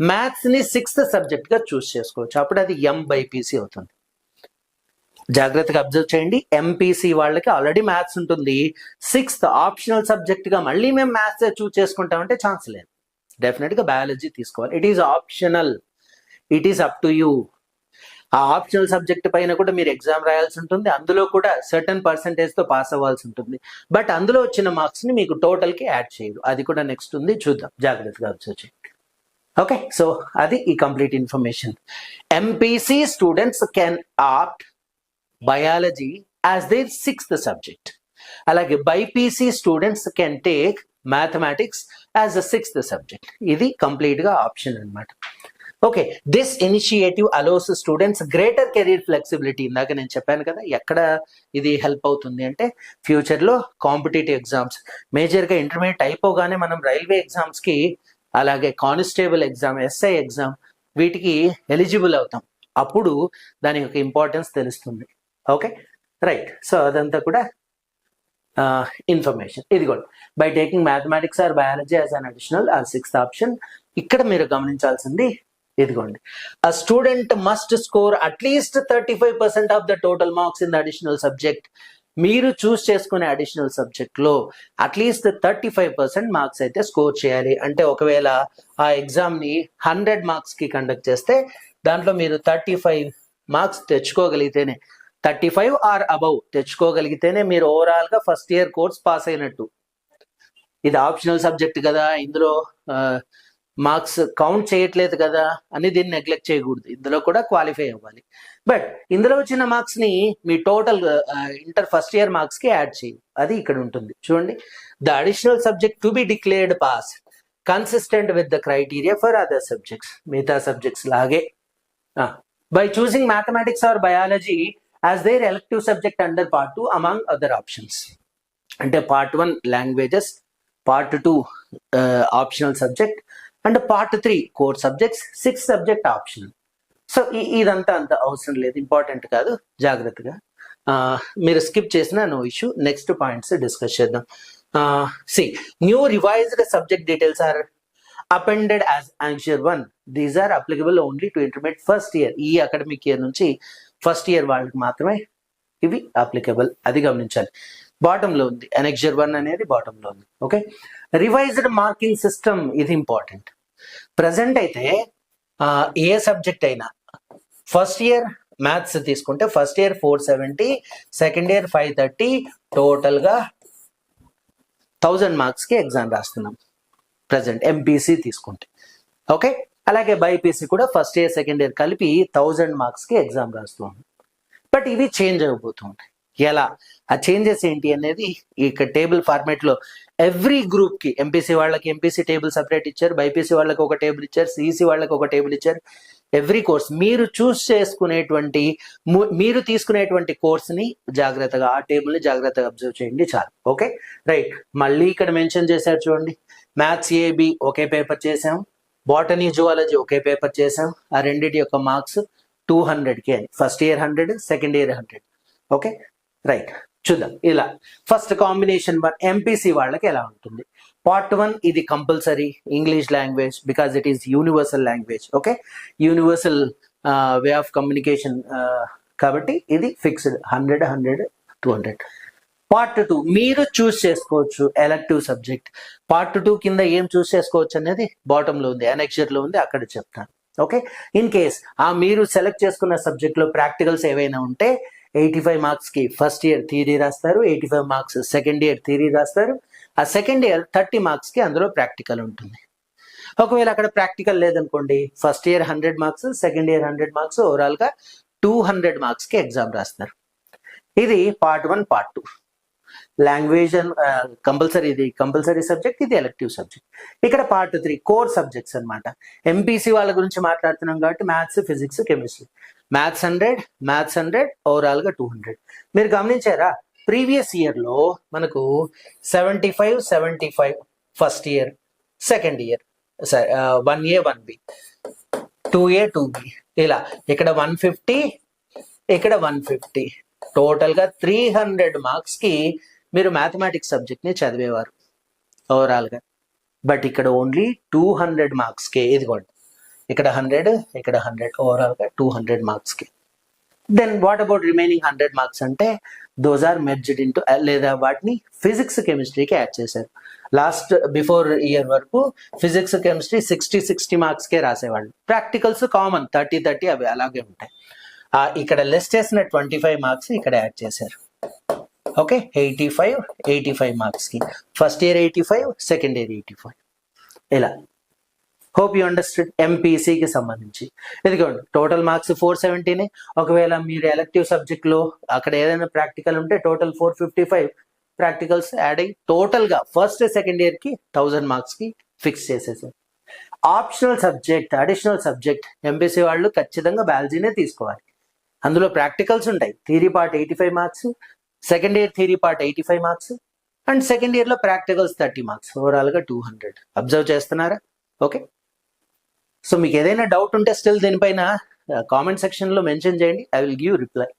మ్యాథ్స్ ని 6th సబ్జెక్ట్ గా చూస్ చేసుకోవచ్చు. అప్పుడు అది ఎంబైపీసీ అవుతుంది. జాగ్రత్తగా అబ్జర్వ్ చేయండి. ఎంపీసీ వాళ్ళకి ఆల్రెడీ మ్యాథ్స్ ఉంటుంది, 6th ఆప్షనల్ సబ్జెక్ట్ గా మళ్ళీ మేము మ్యాథ్స్ చూస్ చేసుకుంటామంటే ఛాన్స్ లేదు. డెఫినెట్ గా బయాలజీ తీసుకోవాలి. It is optional, it is up to you. ఆ ఆప్షనల్ సబ్జెక్ట్ పైన కూడా మీరు ఎగ్జామ్ రాయాల్సి ఉంటుంది, అందులో కూడా సర్టన్ పర్సంటేజ్ తో పాస్ అవ్వాల్సి ఉంటుంది. బట్ అందులో వచ్చిన మార్క్స్ ని మీకు టోటల్ కి యాడ్ చేయరు. అది కూడా నెక్స్ట్ ఉంది, చూద్దాం, జాగ్రత్తగా అబ్జర్వ్ చేయండి. ఓకే, సో అది ఈ complete information. MPC students can opt biology as their 6th subject. అలాగే BiPC students can take mathematics as the 6th subject. ఇది కంప్లీట్ గా ఆప్షన్ అన్నమాట. Okay, this initiative allows students greater career flexibility. ఇందాక నేను చెప్పాను కదా, ఎక్కడ ఇది హెల్ప్ అవుతుంది అంటే, ఫ్యూచర్ లో కాంపిటేటివ్ ఎగ్జామ్స్, మేజర్ గా ఇంటర్మీడియట్ అయిపోగానే మనం రైల్వే ఎగ్జామ్స్ కి, అలాగే కానిస్టేబుల్ ఎగ్జామ్, ఎస్ఐ ఎగ్జామ్, వీటికి ఎలిజిబుల్ అవుతాం. అప్పుడు దాని యొక్క ఇంపార్టెన్స్ తెలుస్తుంది. Okay, right. సో అదంతా కూడా ఇన్ఫర్మేషన్. ఇదిగోండి, by taking mathematics or biology as an additional or 6th option. ఇక్కడ మీరు గమనించాల్సింది ఇదిగోండి, a student must score at least 35% of the total marks in the additional subject. మీరు చూస్ చేసుకునే అడిషనల్ సబ్జెక్ట్ లో అట్లీస్ట్ 35% మార్క్స్ అయితే స్కోర్ చేయాలి. అంటే ఒకవేళ ఆ ఎగ్జామ్ ని 100 మార్క్స్ కి కండక్ట్ చేస్తే దాంట్లో మీరు 35 మార్క్స్ తెచ్చుకోగలిగితేనే, 35 ఆర్ అబౌవ్ తెచ్చుకోగలిగితేనే మీరు ఓవరాల్ గా ఫస్ట్ ఇయర్ కోర్స్ పాస్ అయినట్టు. ఇది ఆప్షనల్ సబ్జెక్ట్ కదా, ఇందులో మార్క్స్ కౌంట్ చేయట్లేదు కదా అని దీన్ని నెగ్లెక్ట్ చేయకూడదు, ఇందులో కూడా క్వాలిఫై అవ్వాలి. బట్ ఇందులో వచ్చిన మార్క్స్ ని మీ total inter first year marks కి యాడ్ చేయి, అది ఇక్కడ ఉంటుంది చూడండి. The additional subject to be declared pass consistent with the criteria for other subjects, మిగతా సబ్జెక్ట్స్ లాగే. By choosing mathematics or biology as their elective subject under part 2 among other options. అంటే part 1 languages, part 2 optional subject and part 3 core subjects, 6 subject optional. So ఇదంతా అంత అవసరం లేదు, important కాదు, జాగ్రత్తగా మీరు స్కిప్ చేసిన no issue. Next points discuss చేద్దాం. C new revised subject details are appended as Annexure 1. These are applicable only to intermediate first year. ఈ అకాడమిక్ ఇయర్ నుంచి ఫస్ట్ ఇయర్ వాళ్ళకి మాత్రమే ఇవి అప్లికబుల్, అది గమనించాలి. బాటమ్ లో ఉంది Annexure 1 అనేది, బాటమ్ లో ఉంది. ఓకే, రివైజ్డ్ మార్కింగ్ సిస్టమ్, ఇది ఇంపార్టెంట్. ప్రజెంట్ అయితే ఏ సబ్జెక్ట్ అయినా ఫస్ట్ ఇయర్ మ్యాథ్స్ తీసుకుంటే first year 470, second year 530, total గా 1000 మార్క్స్ కి ఎగ్జామ్ రాస్తున్నాం ప్రజెంట్ ఎంపీసీ తీసుకుంటే. ఓకే, అలాగే బైపీసీ కూడా ఫస్ట్ ఇయర్ సెకండ్ ఇయర్ కలిపి 1000 మార్క్స్ కి ఎగ్జామ్ రాస్తున్నాం. బట్ ఇవి చేంజ్ అయిపోతుంటాయి. ఎలా, ఆ చేంజెస్ ఏంటి అనేది ఇక్కడ టేబుల్ ఫార్మేట్ లో ఎవ్రీ గ్రూప్ కి, ఎంపీసీ వాళ్ళకి ఎంపీసీ టేబుల్ సపరేట్ ఇచ్చారు, బైపీసీ వాళ్ళకి ఒక టేబుల్ ఇచ్చారు, సిఈసీ వాళ్ళకి ఒక టేబుల్ ఇచ్చారు. ఎవ్రీ కోర్స్ మీరు చూస్ చేసుకునేటువంటి, మీరు తీసుకునేటువంటి కోర్స్ ని జాగ్రత్తగా, ఆ టేబుల్ ని జాగ్రత్తగా అబ్జర్వ్ చేయండి చాలు. Okay, right. మళ్ళీ ఇక్కడ మెన్షన్ చేశారు చూడండి, మ్యాథ్స్ ఏబి ఒకే పేపర్ చేసాం, బాటనీ జువాలజీ ఒకే పేపర్ చేసాం, ఆ రెండింటి యొక్క మార్క్స్ 200కి అని. First year 100, second year 100. Okay, right. చూద్దాం. ఇలా ఫస్ట్ కాంబినేషన్ 1 ఎంపీసీ వాళ్ళకి ఎలా ఉంటుంది. పార్ట్ 1 ఇది compulsory English language, because it is universal language. Okay, universal way of communication కాబట్టి ఇది ఫిక్స్డ్ 100, 100, 200. పార్ట్ 2 మీరు చూస్ చేసుకోవచ్చు ఎలెక్టివ్ సబ్జెక్ట్. పార్ట్ 2 కింద ఏం చూస్ చేసుకోవచ్చు అనేది బాటమ్ లో ఉంది, అనెక్చర్ లో ఉంది, అక్కడ చెప్తాను. ఓకే, ఇన్ కేస్ మీరు సెలెక్ట్ చేసుకున్న సబ్జెక్ట్ లో ప్రాక్టికల్స్ ఏవైనా ఉంటే 85 మార్క్స్ కి ఫస్ట్ ఇయర్ థియరీ రాస్తారు, 85 మార్క్స్ సెకండ్ ఇయర్ థియరీ రాస్తారు. ఆ సెకండ్ ఇయర్ 30 మార్క్స్ కి అందులో ప్రాక్టికల్ ఉంటుంది. ఒకవేళ అక్కడ ప్రాక్టికల్ లేదనుకోండి, first year 100 marks, second year 100 marks, overall గా 200 మార్క్స్ కి ఎగ్జామ్ రాస్తారు. ఇది పార్ట్ 1. పార్ట్ 2 లాంగ్వేజ్ కంపల్సరీ, ఇది కంపల్సరీ సబ్జెక్ట్, ఇది ఎలెక్టివ్ సబ్జెక్ట్. ఇక్కడ పార్ట్ 3 కోర్ సబ్జెక్ట్స్ అనమాట. ఎంపీసీ వాళ్ళ గురించి మాట్లాడుతున్నాం కాబట్టి maths, physics, chemistry. Maths 100, overall గా 200. మీరు గమనించారా, ప్రీవియస్ ఇయర్ లో మనకు 75 first year, second year 1A 1B, 2A 2B, ఇలా ఇక్కడ 150, ఇక్కడ 150, టోటల్ గా 300 మార్క్స్ కి మీరు మ్యాథమెటిక్స్ సబ్జెక్ట్ ని చదివేవారు ఓవరాల్ గా. బట్ ఇక్కడ ఓన్లీ 200 మార్క్స్ కి, ఇదిగోండి ఇక్కడ 100, ఇక్కడ 100, ఓవరాల్ గా 200 మార్క్స్ కి. Then what about remaining 100 marks అంటే దోస్ ఆర్ మెర్జ్డ్ ఇంటూ, లేదా వాటిని ఫిజిక్స్ కెమిస్ట్రీకి యాడ్ చేశారు. లాస్ట్ బిఫోర్ ఇయర్ వరకు ఫిజిక్స్ కెమిస్ట్రీ 60 మార్క్స్ కే రాసేవాళ్ళు. ప్రాక్టికల్స్ కామన్ 30 అవి అలాగే ఉంటాయి. ఇక్కడ లెస్ చేసిన 25 మార్క్స్ ఇక్కడ యాడ్ చేశారు. ఓకే, 85 మార్క్స్ కి ఫస్ట్ ఇయర్ 85, సెకండ్ ఇయర్ 85, ఇలా. Hope you understood. ఎంపీసీకి సంబంధించి ఇదిగోండి టోటల్ మార్క్స్ 470. ఒకవేళ మీరు ఎలెక్టివ్ సబ్జెక్ట్ లో అక్కడ ఏదైనా ప్రాక్టికల్ ఉంటే టోటల్ 455 ప్రాక్టికల్స్ యాడ్ అయ్యి టోటల్ గా ఫస్ట్ సెకండ్ ఇయర్ కి 1000 మార్క్స్ కి ఫిక్స్ చేసేసారు. Optional subject, additional subject MPC వాళ్ళు ఖచ్చితంగా బయాలజీనే తీసుకోవాలి. అందులో ప్రాక్టికల్స్ ఉంటాయి. Theory part 85 marks, second year theory part 85 marks, and second year లో ప్రాక్టికల్స్ 30 మార్క్స్, ఓవరాల్ గా 200. అబ్జర్వ్ చేస్తున్నారా? ఓకే, సో మీకు ఏదైనా డౌట్ ఉంటే స్టిల్ దీనిపైన కామెంట్ సెక్షన్ లో మెన్షన్ చేయండి, ఐ విల్ గివ్ రిప్లై.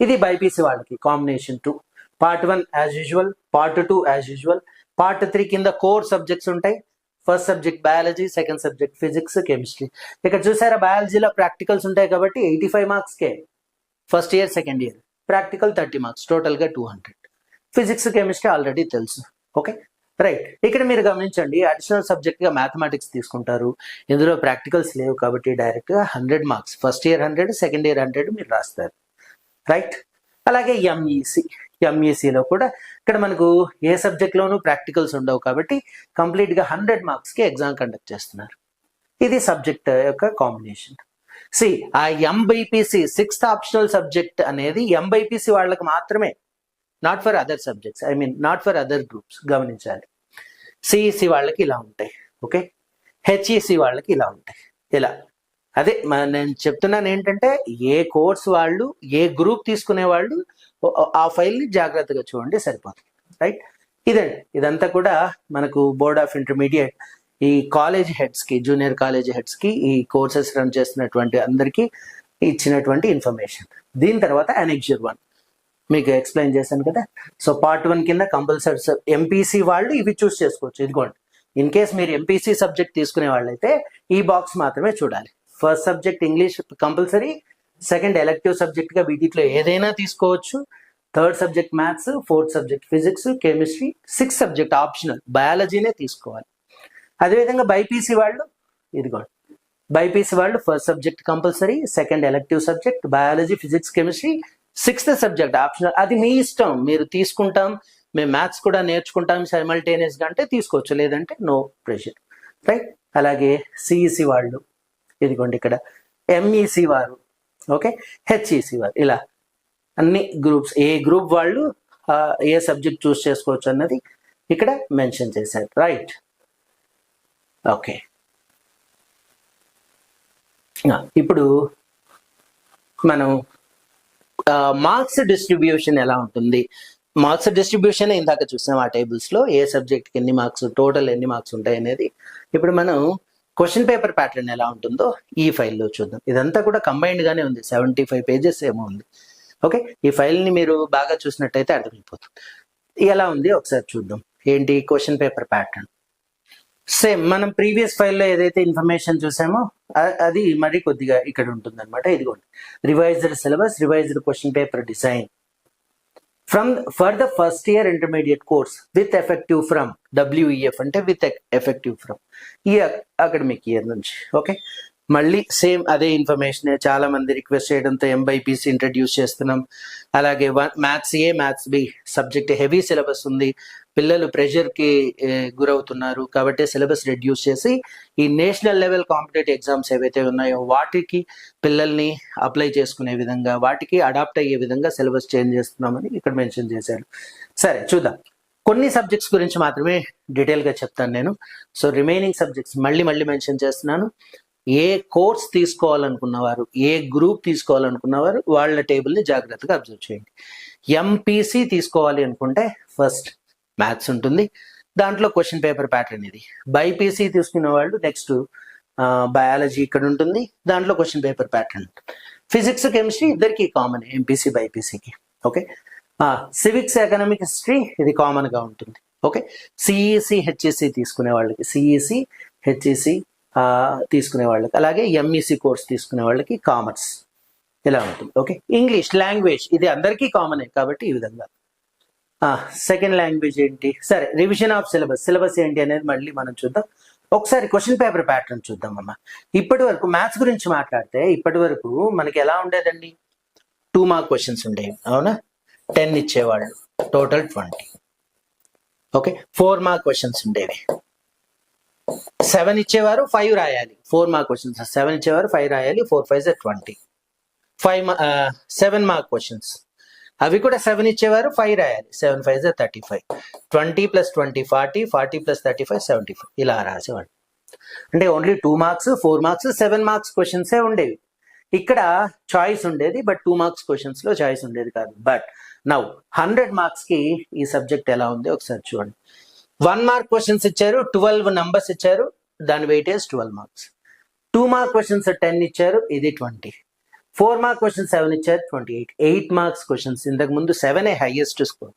ఇది బైపీసీ వాళ్ళకి combination 2. Part 1 as usual, part 2 as usual, part 3 కింద కోర్ సబ్జెక్ట్స్ ఉంటాయి. First subject biology, second subject physics, chemistry. ఇక్కడ చూసారా బయాలజీలో ప్రాక్టికల్స్ ఉంటాయి కాబట్టి 85 మార్క్స్ కే first year, second year, practical 30 marks, total గా 200. ఫిజిక్స్, కెమిస్ట్రీ ఆల్రెడీ తెలుసు. Okay, right. ఇక్కడ మీరు గమనించండి, అడిషనల్ సబ్జెక్ట్ గా మ్యాథమెటిక్స్ తీసుకుంటారు, ఇందులో ప్రాక్టికల్స్ లేవు కాబట్టి డైరెక్ట్ గా 100 marks, first year 100, second year 100 మీరు రాస్తారు. రైట్. అలాగే ఎంఈసి, ఎంఈసీలో కూడా ఇక్కడ మనకు ఏ సబ్జెక్ట్లోనూ ప్రాక్టికల్స్ ఉండవు కాబట్టి కంప్లీట్గా 100 మార్క్స్కి ఎగ్జామ్ కండక్ట్ చేస్తున్నారు. ఇది సబ్జెక్ట్ యొక్క కాంబినేషన్. ఆ ఎంబైపీసీ 6th ఆప్షనల్ సబ్జెక్ట్ అనేది ఎంబైపీసీ వాళ్ళకి మాత్రమే, not for other subjects, not for other groups. గమనించాలి. సిఈసి వాళ్ళకి ఇలా ఉంటాయి, ఓకే. హెచ్ఈసి వాళ్ళకి ఇలా ఉంటాయి. ఇలా అదే నేను చెప్తున్నాను ఏంటంటే, ఏ కోర్స్ వాళ్ళు, ఏ గ్రూప్ తీసుకునే వాళ్ళు ఆ ఫైల్ని జాగ్రత్తగా చూడండి, సరిపోతుంది. రైట్, ఇదండి. ఇదంతా కూడా మనకు బోర్డ్ ఆఫ్ ఇంటర్మీడియట్ ఈ కాలేజ్ హెడ్స్కి, జూనియర్ కాలేజ్ హెడ్స్కి, ఈ కోర్సెస్ రన్ చేస్తున్నటువంటి అందరికీ ఇచ్చినటువంటి ఇన్ఫర్మేషన్. దీని తర్వాత అనెక్జర్ 1 మీకు ఎక్స్ప్లెయిన్ చేశాను కదా. సో పార్ట్ 1 కింద కంపల్సరీ ఎంపీసీ వాళ్ళు ఇవి చూస్ చేసుకోవచ్చు. ఇదిగోండి, ఇన్ కేస్ మీరు ఎంపీసీ సబ్జెక్ట్ తీసుకునే వాళ్ళైతే ఈ బాక్స్ మాత్రమే చూడాలి. First subject English compulsory, second elective సబ్జెక్ట్గా వీటిలో ఏదైనా తీసుకోవచ్చు, third subject maths, fourth subject physics, chemistry, 6th subject optional బయాలజీనే తీసుకోవాలి. అదేవిధంగా బైపీసీ వాళ్ళు, ఇదిగోండి, బైపీసీ వాళ్ళు first subject compulsory, second elective subject biology, physics, chemistry, 6th subject optional. అది మీ ఇష్టం, మీరు తీసుకుంటాం, మేము మ్యాథ్స్ కూడా నేర్చుకుంటాం సైమల్టేనియస్గా అంటే తీసుకోవచ్చు, లేదంటే నో ప్రెషర్. రైట్, అలాగే సిఈసి వాళ్ళు, ఇదిగోండి ఇక్కడ ఎంఈసి వారు, ఓకే, హెచ్ఈసి వారు, ఇలా అన్ని గ్రూప్స్, ఏ గ్రూప్ వాళ్ళు ఏ సబ్జెక్ట్ చూస్ చేసుకోవచ్చు అన్నది ఇక్కడ మెన్షన్ చేశారు. Right, okay. ఇప్పుడు మనం మార్క్స్ డిస్ట్రిబ్యూషన్ ఎలా ఉంటుంది, మార్క్స్ డిస్ట్రిబ్యూషన్ ఇందాక చూసాం ఆ టేబుల్స్లో, ఏ సబ్జెక్ట్కి ఎన్ని మార్క్స్, టోటల్ ఎన్ని మార్క్స్ ఉంటాయి అనేది. ఇప్పుడు మనం క్వశ్చన్ పేపర్ ప్యాటర్న్ ఎలా ఉంటుందో ఈ ఫైల్లో చూద్దాం. ఇదంతా కూడా కంబైన్డ్గానే ఉంది, 75 పేజెస్ ఏమో ఉంది, ఓకే. ఈ ఫైల్ని మీరు బాగా చూసినట్టయితే అర్థమైపోతుంది ఎలా ఉంది. ఒకసారి చూద్దాం. ఏంటి క్వశ్చన్ పేపర్ ప్యాటర్న్? సేమ్ మనం ప్రీవియస్ ఫైల్లో ఏదైతే ఇన్ఫర్మేషన్ చూసామో అది మరి కొద్దిగా ఇక్కడ ఉంటుంది అనమాట. ఇదిగోండి, revised syllabus, revised question paper design for the first year intermediate course with effective from WEF అంటే విత్ ఎఫెక్టివ్ ఫ్రమ్ ఈ అకాడమిక్ ఇయర్ నుంచి, ఓకే. మళ్ళీ సేమ్ అదే ఇన్ఫర్మేషన్ చాలా మంది రిక్వెస్ట్ చేయడంతో ఎంబైపీసీ ఇంట్రడ్యూస్ చేస్తున్నాం. అలాగే మ్యాథ్స్ ఏ, maths B subject heavy syllabus ఉంది, పిల్లలు ప్రెషర్కి గురవుతున్నారు కాబట్టి సిలబస్ రెడ్యూస్ చేసి ఈ నేషనల్ లెవెల్ కాంపిటేటివ్ ఎగ్జామ్స్ ఏవైతే ఉన్నాయో వాటికి పిల్లల్ని అప్లై చేసుకునే విధంగా, వాటికి అడాప్ట్ అయ్యే విధంగా సిలబస్ చేంజ్ చేస్తున్నామని ఇక్కడ మెన్షన్ చేశారు. సరే చూద్దాం. కొన్ని సబ్జెక్ట్స్ గురించి మాత్రమే డీటెయిల్గా చెప్తాను నేను. సో రిమైనింగ్ సబ్జెక్ట్స్ మళ్ళీ మెన్షన్ చేస్తున్నాను. ఏ కోర్స్ తీసుకోవాలనుకున్నవారు, ఏ గ్రూప్ తీసుకోవాలనుకున్నవారు వాళ్ళ టేబుల్ని జాగ్రత్తగా అబ్జర్వ్ చేయండి. ఎంపీసీ తీసుకోవాలి అనుకుంటే ఫస్ట్ మ్యాథ్స్ ఉంటుంది, దాంట్లో క్వశ్చన్ పేపర్ ప్యాటర్న్ ఇది. బైపీసీ తీసుకున్న వాళ్ళు నెక్స్ట్ బయాలజీ ఇక్కడ ఉంటుంది, దాంట్లో question paper pattern. Physics, chemistry ఇద్దరికి కామన్, ఎంపీసీ బైపీసీకి, ఓకే. సివిక్స్, ఎకనామిక్, హిస్టరీ ఇది కామన్ గా ఉంటుంది, ఓకే. సిఈసి, హెచ్ఈసి తీసుకునే వాళ్ళకి, సిఈసి, హెచ్ఈసి తీసుకునే వాళ్ళకి, అలాగే ఎంఈసి కోర్స్ తీసుకునే వాళ్ళకి కామర్స్ ఇలా ఉంటుంది, ఓకే. ఇంగ్లీష్ లాంగ్వేజ్ ఇది అందరికీ కామనే కాబట్టి ఈ విధంగా. సెకండ్ లాంగ్వేజ్ ఏంటి? సరే, రివిజన్ ఆఫ్ సిలబస్, సిలబస్ ఏంటి అనేది మళ్ళీ మనం చూద్దాం. ఒకసారి క్వశ్చన్ పేపర్ ప్యాటర్న్ చూద్దాం అమ్మా. ఇప్పటి వరకు మ్యాథ్స్ గురించి మాట్లాడితే ఇప్పటి వరకు మనకి ఎలా ఉండేదండి? 2 మార్క్ క్వశ్చన్స్ ఉండేవి, అవునా? 10 ఇచ్చేవాళ్ళు, టోటల్ 20, ఓకే. 4 మార్క్ క్వశ్చన్స్ ఉండేవి, 7 ఇచ్చేవారు, 5 రాయాలి. 4 మార్క్ క్వశ్చన్స్ 7 ఇచ్చేవారు, 5 రాయాలి, 4 5 20. 7 మార్క్ క్వశ్చన్స్ అవి కూడా 7 ఇచ్చేవారు, 5 రాయాలి, 7 5 35. 20 + 20 40, 40 + 35 75 ఇలా రాసేవాడు. అంటే ఓన్లీ 2 మార్క్స్, 4 మార్క్స్, 7 మార్క్స్ క్వశ్చన్సే ఉండేవి. ఇక్కడ చాయిస్ ఉండేది, బట్ 2 మార్క్స్ క్వశ్చన్స్ లో చాయిస్ ఉండేది కాదు. బట్ నౌ 100 మార్క్స్ కి ఈ సబ్జెక్ట్ ఎలా ఉంది ఒకసారి చూడండి. 1 మార్క్ క్వశ్చన్స్ ఇచ్చారు, 12 నంబర్స్ ఇచ్చారు, దాని వెయిటేజ్ 12 మార్క్స్. 2 మార్క్ క్వశ్చన్స్ 10 ఇచ్చారు, ఇది 20. 4 మార్క్ క్వశ్చన్స్ 7 ఇచ్చారు, 28. 8 మార్క్స్ క్వశ్చన్స్, ఇంతకు ముందు 7 highest score,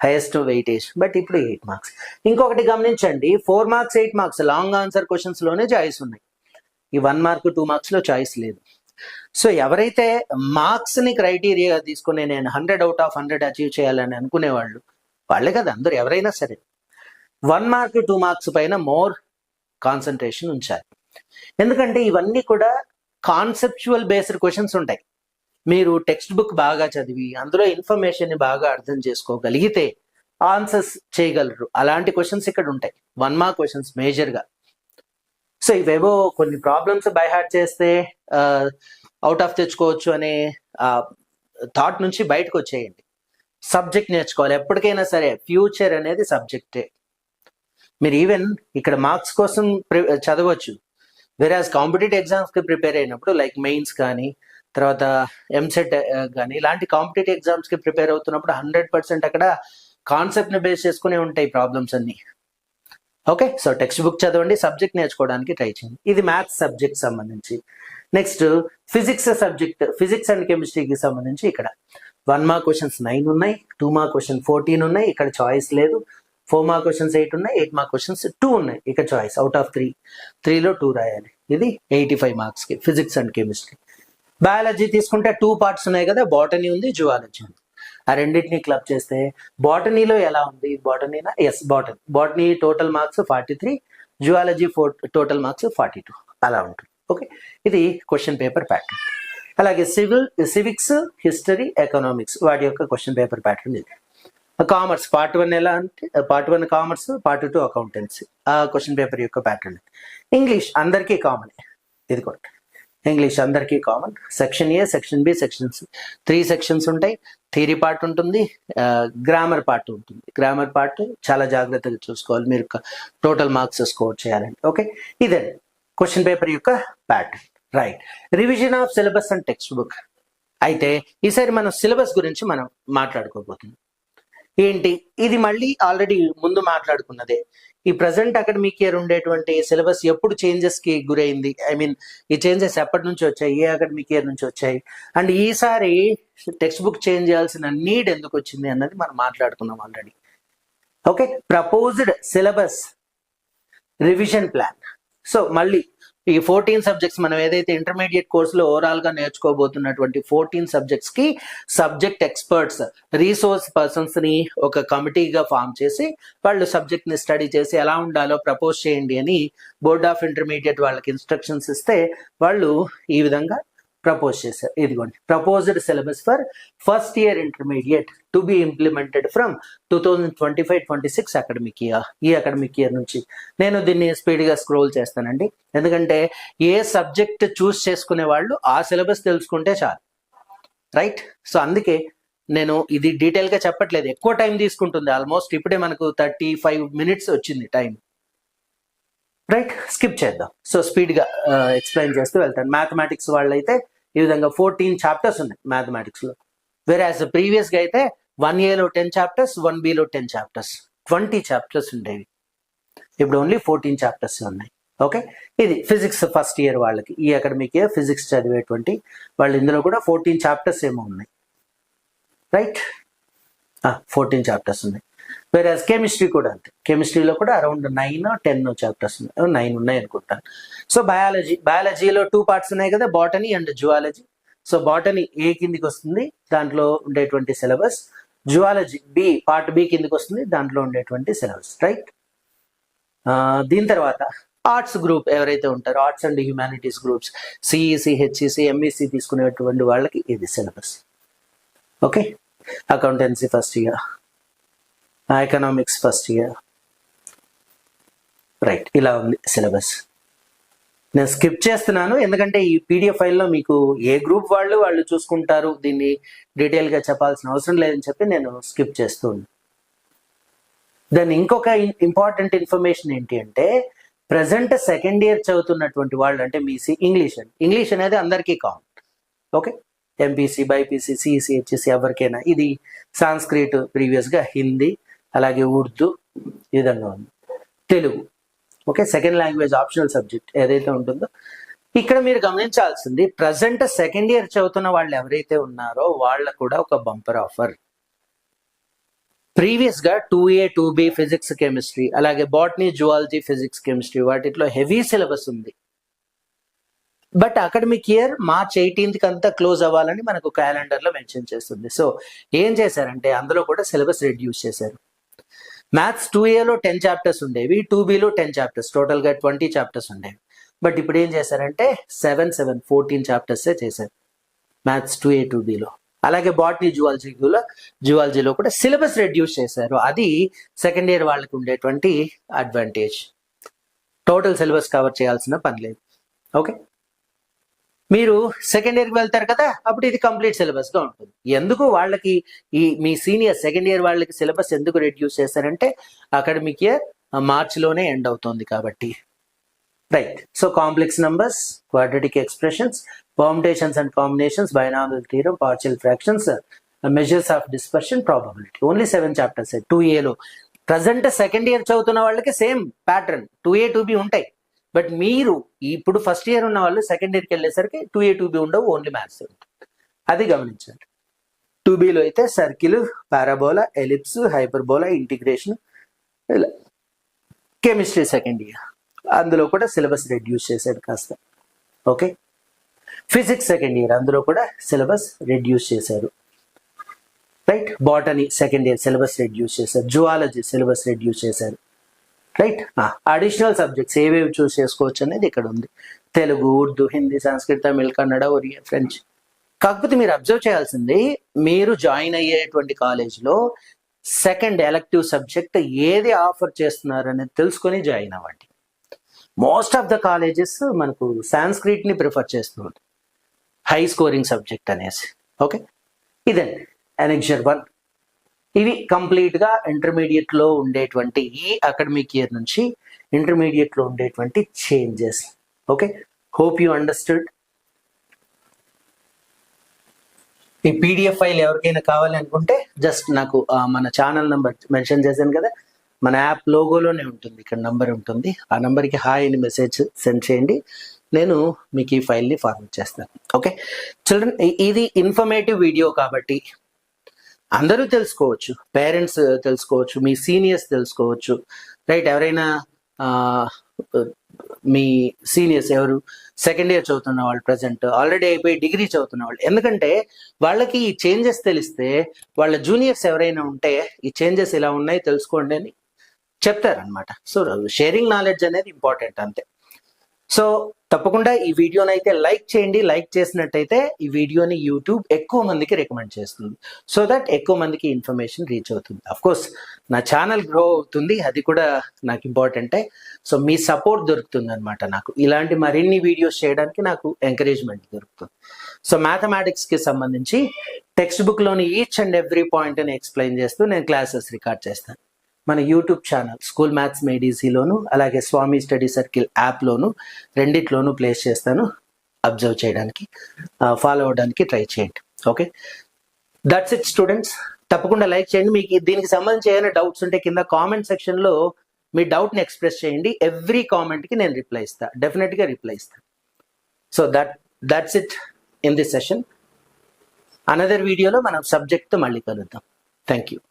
highest weightage, but ఇప్పుడు 8 మార్క్స్. ఇంకొకటి గమనించండి, 4 marks 8 marks long answer questions లోనే చాయిస్ ఉన్నాయి. ఈ 1 మార్క్ 2 మార్క్స్ లో చాయిస్ లేదు. సో ఎవరైతే మార్క్స్ ని క్రైటీరియా తీసుకుని నేను 100 out of 100 అచీవ్ చేయాలని అనుకునేవాళ్ళు వాళ్ళే కదా, అందరూ ఎవరైనా సరే 1 మార్క్ 2 మార్క్స్ పైన మోర్ కాన్సన్ట్రేషన్ ఉంచాలి. ఎందుకంటే ఇవన్నీ కూడా కాన్సెప్చువల్ బేస్డ్ క్వశ్చన్స్ ఉంటాయి. మీరు టెక్స్ట్ బుక్ బాగా చదివి అందులో ఇన్ఫర్మేషన్ ని బాగా అర్థం చేసుకోగలిగితే ఆన్సర్స్ చేయగలరు. అలాంటి క్వశ్చన్స్ ఇక్కడ ఉంటాయి, 1 మార్క్ క్వశ్చన్స్ మేజర్ గా. సో ఇవేవో కొన్ని ప్రాబ్లమ్స్ బై హార్ట్ చేస్తే అవుట్ ఆఫ్ తెచ్చుకోవచ్చు అనే థాట్ నుంచి బయటకు వచ్చేయండి. సబ్జెక్ట్ నేర్చుకోవాలి ఎప్పటికైనా సరే. ఫ్యూచర్ అనేది సబ్జెక్టే. మీరు ఈవెన్ ఇక్కడ మార్క్స్ కోసం చదవచ్చు, వేరేస్ కాంపిటేటివ్ ఎగ్జామ్స్ కి ప్రిపేర్ అయినప్పుడు లైక్ మెయిన్స్ కానీ తర్వాత ఎంసెట్ కానీ ఇలాంటి కాంపిటేటివ్ ఎగ్జామ్స్ కి ప్రిపేర్ అవుతున్నప్పుడు 100% అక్కడ కాన్సెప్ట్ ని బేస్ చేసుకునే ఉంటాయి ప్రాబ్లమ్స్ అన్ని. ఓకే, సో టెక్స్ట్ బుక్ చదవండి, సబ్జెక్ట్ నేర్చుకోవడానికి ట్రై చేయండి. ఇది మ్యాథ్స్ సబ్జెక్ట్ సంబంధించి. Next physics subject, physics and కెమిస్ట్రీకి సంబంధించి ఇక్కడ 1 మార్క్ క్వశ్చన్స్ 9 ఉన్నాయి, 2 మార్క్ క్వశ్చన్ 14 ఉన్నాయి, ఇక్కడ చాయిస్ లేదు. 4 మార్క్ క్వశ్చన్స్ 8 ఉన్నాయి, 8 మార్క్ క్వశ్చన్స్ 2 ఉన్నాయి, ఇక్కడ చాయిస్. అవుట్ ఆఫ్ 3లో 2 రాయాలి. ఇది 85 మార్క్స్ కి ఫిజిక్స్ అండ్ కెమిస్ట్రీ. బయాలజీ తీసుకుంటే 2 పార్ట్స్ ఉన్నాయి కదా, బాటనీ ఉంది, జువాలజీ ఉంది. ఆ రెండింటిని క్లబ్ చేస్తే బాటనీలో ఎలా ఉంది, బాటనీనా? Yes, botany total marks 43, zoology total marks 42 అలా ఉంటుంది. ఓకే, ఇది క్వశ్చన్ పేపర్ ప్యాటర్న్. అలాగే సివిక్స్, హిస్టరీ, ఎకనామిక్స్ వాటి యొక్క క్వశ్చన్ పేపర్ ప్యాటర్న్ ఇది. కామర్స్ పార్ట్ 1 ఎలా అంటే పార్ట్ 1 కామర్స్, పార్ట్ 2 అకౌంటెన్సీ. ఆ క్వశ్చన్ పేపర్ యొక్క ప్యాటర్న్. ఇంగ్లీష్ అందరికీ కామన్, ఇది కూడా ఇంగ్లీష్ అందరికీ common. Section A, section B, sections 3 sections ఉంటాయి. థియరీ పార్ట్ ఉంటుంది, గ్రామర్ పార్ట్ ఉంటుంది. గ్రామర్ పార్ట్ చాలా జాగ్రత్తగా చూసుకోవాలి మీరు టోటల్ మార్క్స్ స్కోర్ చేయాలండి. ఓకే, ఇదే క్వశ్చన్ పేపర్ యొక్క pattern. Right, revision of syllabus and text book. అయితే ఈసారి మనం సిలబస్ గురించి మనం మాట్లాడుకోబోతున్నాం. ఏంటి ఇది? మళ్ళీ ఆల్రెడీ ముందు మాట్లాడుకున్నదే. ఈ ప్రజెంట్ అకాడమిక్ ఇయర్ ఉండేటువంటి సిలబస్ ఎప్పుడు చేంజెస్ కి గురైంది, ఐ మీన్ ఈ చేంజెస్ ఎప్పటి నుంచి వచ్చాయి, ఏ అకాడమిక్ ఇయర్ నుంచి వచ్చాయి, అండ్ ఈసారి టెక్స్ట్ బుక్ చేంజ్ చేయాల్సిన నీడ్ ఎందుకు వచ్చింది అన్నది మనం మాట్లాడుకున్నాం already. Okay, proposed syllabus revision plan. So మళ్ళీ ఈ 14 సబ్జెక్ట్స్ మనం ఏదైతే ఇంటర్మీడియట్ కోర్సులో ఓవరాల్ గా నేర్చుకోబోతున్నటువంటి 14 సబ్జెక్ట్స్ కి సబ్జెక్ట్ ఎక్స్పర్ట్స్, రీసోర్స్ పర్సన్స్ ని ఒక కమిటీగా ఫామ్ చేసి వాళ్ళు సబ్జెక్ట్ ని స్టడీ చేసి ఎలా ఉండాలో ప్రపోజ్ చేయండి అని బోర్డ్ ఆఫ్ ఇంటర్మీడియట్ వాళ్ళకి ఇన్స్ట్రక్షన్స్ ఇస్తే వాళ్ళు ఈ విధంగా ప్రపోజ్ చేశారు. ఇదిగోండి, proposed syllabus for first year intermediate to be implemented from 2025-26 academic year. ఈ అకాడమిక్ ఇయర్ నుంచి నేను దీన్ని స్పీడ్ గా స్క్రోల్ చేస్తానండి, ఎందుకంటే ఏ సబ్జెక్ట్ చూస్ చేసుకునే వాళ్ళు ఆ సిలబస్ తెలుసుకుంటే చాలు. రైట్, సో అందుకే నేను ఇది డీటెయిల్ గా చెప్పట్లేదు, ఎక్కువ టైం తీసుకుంటుంది. ఆల్మోస్ట్ ఇప్పుడే మనకు 35 మినిట్స్ వచ్చింది టైం. రైట్, స్కిప్ చేద్దాం. సో స్పీడ్ గా ఎక్స్ప్లెయిన్ చేస్తూ వెళ్తాను. మ్యాథమెటిక్స్ వాళ్ళైతే ఈ విధంగా 14 చాప్టర్స్ ఉన్నాయి మ్యాథమెటిక్స్ లో. వేరేస్ ప్రీవియస్ గా అయితే 1Aలో 10 చాప్టర్స్, 1Bలో 10 చాప్టర్స్, 20 చాప్టర్స్ ఉండేవి. ఇప్పుడు ఓన్లీ 14 చాప్టర్స్ ఉన్నాయి. ఓకే, ఇది ఫిజిక్స్ ఫస్ట్ ఇయర్ వాళ్ళకి, ఈ అకాడమిక్ ఇయర్ ఫిజిక్స్ చదివేటువంటి వాళ్ళు ఇందులో కూడా 14 చాప్టర్స్ ఏమో ఉన్నాయి. రైట్, 14 చాప్టర్స్ ఉన్నాయి. వేరే కెమిస్ట్రీ కూడా అంతే, కెమిస్ట్రీలో కూడా అరౌండ్ 9-10 చాప్టర్స్ ఉన్నాయి, 9 ఉన్నాయి అనుకుంటాను. సో బయాలజీలో 2 పార్ట్స్ ఉన్నాయి కదా, botany and zoology. So botany ఏ కిందికి వస్తుంది, దాంట్లో ఉండేటువంటి సిలబస్. జువాలజీ పార్ట్ బి కిందికి వస్తుంది, దాంట్లో ఉండేటువంటి సిలబస్. రైట్, దీని తర్వాత ఆర్ట్స్ గ్రూప్ ఎవరైతే ఉంటారో, arts and humanities groups, CEC, HEC, MEC తీసుకునేటువంటి వాళ్ళకి ఇది syllabus. Okay, accountancy first year, economics first year. Right, ఇలా ఉంది సిలబస్. నేను స్కిప్ చేస్తున్నాను ఎందుకంటే ఈ పీడిఎఫ్ ఫైల్లో మీకు ఏ గ్రూప్ వాళ్ళు చూసుకుంటారు, దీన్ని డీటెయిల్ గా చెప్పాల్సిన అవసరం లేదని చెప్పి నేను స్కిప్ చేస్తూ ఉన్నాను. దాని ఇంకొక ఇంపార్టెంట్ ఇన్ఫర్మేషన్ ఏంటి అంటే, ప్రజెంట్ సెకండ్ ఇయర్ చదువుతున్నటువంటి వాళ్ళు, అంటే మీ ఇంగ్లీష్ అనేది అందరికీ common. Okay, MPC, BiPC, CEC, HEC ఎవరికైనా. ఇది సాంస్క్రిట్ ప్రీవియస్ గా, హిందీ, అలాగే ఉర్దూ, ఈ విధంగా ఉంది. Telugu okay, second language optional subject ఏదైతే ఉంటుందో. ఇక్కడ మీరు గమనించాల్సింది, ప్రజెంట్ సెకండ్ ఇయర్ చదువుతున్న వాళ్ళు ఎవరైతే ఉన్నారో వాళ్ళకు కూడా ఒక బంపర్ ఆఫర్. ప్రీవియస్ గా 2A 2B ఫిజిక్స్ కెమిస్ట్రీ, అలాగే బాటనీ, జువాలజీ, ఫిజిక్స్ కెమిస్ట్రీ వాటిలో హెవీ సిలబస్ ఉంది. But academic year March 18th అంతా క్లోజ్ అవ్వాలని మనకు క్యాలెండర్ లో మెన్షన్ చేస్తుంది. సో ఏం చేశారంటే అందులో కూడా సిలబస్ రెడ్యూస్ చేశారు. మ్యాథ్స్ 2Aలో 10 చాప్టర్స్ ఉండేవి, 2Bలో 10 చాప్టర్స్, టోటల్ గా 20 చాప్టర్స్ ఉండేవి. బట్ ఇప్పుడు ఏం చేశారంటే 14 చాప్టర్సే చేశారు. Maths 2A 2Bలో. అలాగే బాటనీ జువాలజీలో కూడా సిలబస్ రెడ్యూస్ చేశారు. అది సెకండ్ ఇయర్ వాళ్ళకి ఉండేటువంటి అడ్వాంటేజ్. టోటల్ సిలబస్ కవర్ చేయాల్సిన పని లేదు. ఓకే, మీరు సెకండ్ ఇయర్కి వెళ్తారు కదా, అప్పుడు ఇది కంప్లీట్ సిలబస్ గా ఉంటుంది. ఎందుకు వాళ్ళకి మీ సీనియర్ సెకండ్ ఇయర్ వాళ్ళకి సిలబస్ ఎందుకు రెడ్యూస్ చేశారంటే అకాడమిక్ ఇయర్ మార్చిలోనే ఎండ్ అవుతుంది కాబట్టి. Right, so complex numbers, quadratic expressions, permutations and combinations, binomial theorem, partial fractions, measures of dispersion, probability. Only 7 chapters 2A లో. ప్రజెంట్ సెకండ్ ఇయర్ చదువుతున్న వాళ్ళకి same pattern 2A 2B ఉంటాయి. But మీరు ఇప్పుడు first year ఉన్న వాళ్ళు సెకండ్ ఇయర్కి వెళ్ళేసరికి 2A 2B ఉండవు, ఓన్లీ మ్యాథ్స్ ఉంటుంది. అది గమనించండి. 2Bలో అయితే circle, parabola, ellipse, hyperbola, integration, ఇలా. కెమిస్ట్రీ సెకండ్ ఇయర్, అందులో కూడా సిలబస్ రెడ్యూస్ చేశాడు కాస్త. ఓకే, ఫిజిక్స్ సెకండ్ ఇయర్, అందులో కూడా సిలబస్ రెడ్యూస్ చేశారు. Right, botany second year syllabus reduce చేశారు. జువాలజీ సిలబస్ రెడ్యూస్ చేశారు. రైట్, అడిషనల్ సబ్జెక్ట్స్ ఏవేవి చూస్ చేసుకోవచ్చు అనేది ఇక్కడ ఉంది. తెలుగు, ఉర్దూ, హిందీ, సంస్కృత, తమిళ్, కన్నడ, ఒరియా, ఫ్రెంచ్. కాకపోతే మీరు అబ్జర్వ్ చేయాల్సింది, మీరు జాయిన్ అయ్యేటువంటి కాలేజ్లో సెకండ్ ఎలెక్టివ్ సబ్జెక్ట్ ఏది ఆఫర్ చేస్తున్నారు అనేది తెలుసుకొని జాయిన్ అవ్వండి. మోస్ట్ ఆఫ్ ద కాలేజెస్ మనకు సాంస్క్రిట్ ని ప్రిఫర్ చేస్తున్నారు, హై స్కోరింగ్ సబ్జెక్ట్ అనేసి. ఓకే, ఇదండి అనెక్జర్ 1. ఇవి కంప్లీట్ గా ఇంటర్మీడియట్ లో ఉండేటువంటి ఈ అకాడమిక్ ఇయర్ నుంచి ఇంటర్మీడియట్ లో ఉండేటువంటి changes. Okay, hope you understood. ఈ పీడిఎఫ్ ఫైల్ ఎవరికైనా కావాలి అనుకుంటే జస్ట్ నాకు మన ఛానల్ నంబర్ మెన్షన్ చేశాను కదా, మన యాప్ లోగోలోనే ఉంటుంది, ఇక్కడ నంబర్ ఉంటుంది. ఆ నంబర్కి హాయ్ అని మెసేజ్ సెండ్ చేయండి, నేను మీకు ఈ ఫైల్ని ఫార్వర్డ్ చేస్తాను. ఓకే చిల్డ్రన్, ఇది ఇన్ఫర్మేటివ్ వీడియో కాబట్టి అందరూ తెలుసుకోవచ్చు, పేరెంట్స్ తెలుసుకోవచ్చు, మీ సీనియర్స్ తెలుసుకోవచ్చు. రైట్, ఎవరైనా మీ సీనియర్స్ ఎవరు సెకండ్ ఇయర్ చదువుతున్న వాళ్ళు, ప్రజెంట్ ఆల్రెడీ అయిపోయి డిగ్రీ చదువుతున్న వాళ్ళు, ఎందుకంటే వాళ్ళకి ఈ చేంజెస్ తెలిస్తే వాళ్ళ జూనియర్స్ ఎవరైనా ఉంటే ఈ చేంజెస్ ఇలా ఉన్నాయి తెలుసుకోండి అని చెప్తారనమాట. సో షేరింగ్ నాలెడ్జ్ అనేది ఇంపార్టెంట్, అంతే. సో తప్పకుండా ఈ వీడియోని అయితే లైక్ చేయండి. లైక్ చేసినట్టయితే ఈ వీడియోని యూట్యూబ్ ఎక్కువ మందికి రికమెండ్ చేస్తుంది, సో దట్ ఎక్కువ మందికి ఇన్ఫర్మేషన్ రీచ్ అవుతుంది. అఫ్ కోర్స్ నా ఛానల్ గ్రో అవుతుంది, అది కూడా నాకు ఇంపార్టెంటే. సో మీ సపోర్ట్ దొరుకుతుంది అనమాట నాకు, ఇలాంటి మరిన్ని వీడియోస్ చేయడానికి నాకు ఎంకరేజ్మెంట్ దొరుకుతుంది. సో మ్యాథమెటిక్స్కి సంబంధించి టెక్స్ట్ బుక్లోని ఈచ్ అండ్ ఎవ్రీ పాయింట్ అని ఎక్స్ప్లెయిన్ చేస్తూ నేను క్లాసెస్ రికార్డ్ చేస్తాను. మన YouTube channel school maths made ఈజీలోను, అలాగే స్వామి స్టడీ సర్కిల్ యాప్లోను, రెండిట్లోనూ ప్లేస్ చేస్తాను. అబ్జర్వ్ చేయడానికి, ఫాలో అవ్వడానికి ట్రై చేయండి. Okay, that's it students. తప్పకుండా లైక్ చేయండి. మీకు దీనికి సంబంధించి ఏమైనా డౌట్స్ ఉంటే కింద కామెంట్ సెక్షన్లో మీ డౌట్ని ఎక్స్ప్రెస్ చేయండి. ఎవ్రీ కామెంట్కి నేను రిప్లై ఇస్తాను, డెఫినెట్గా రిప్లై ఇస్తాను. So that's it in this session. Another వీడియోలో మనం సబ్జెక్ట్తో మళ్ళీ కలుద్దాం. Thank you.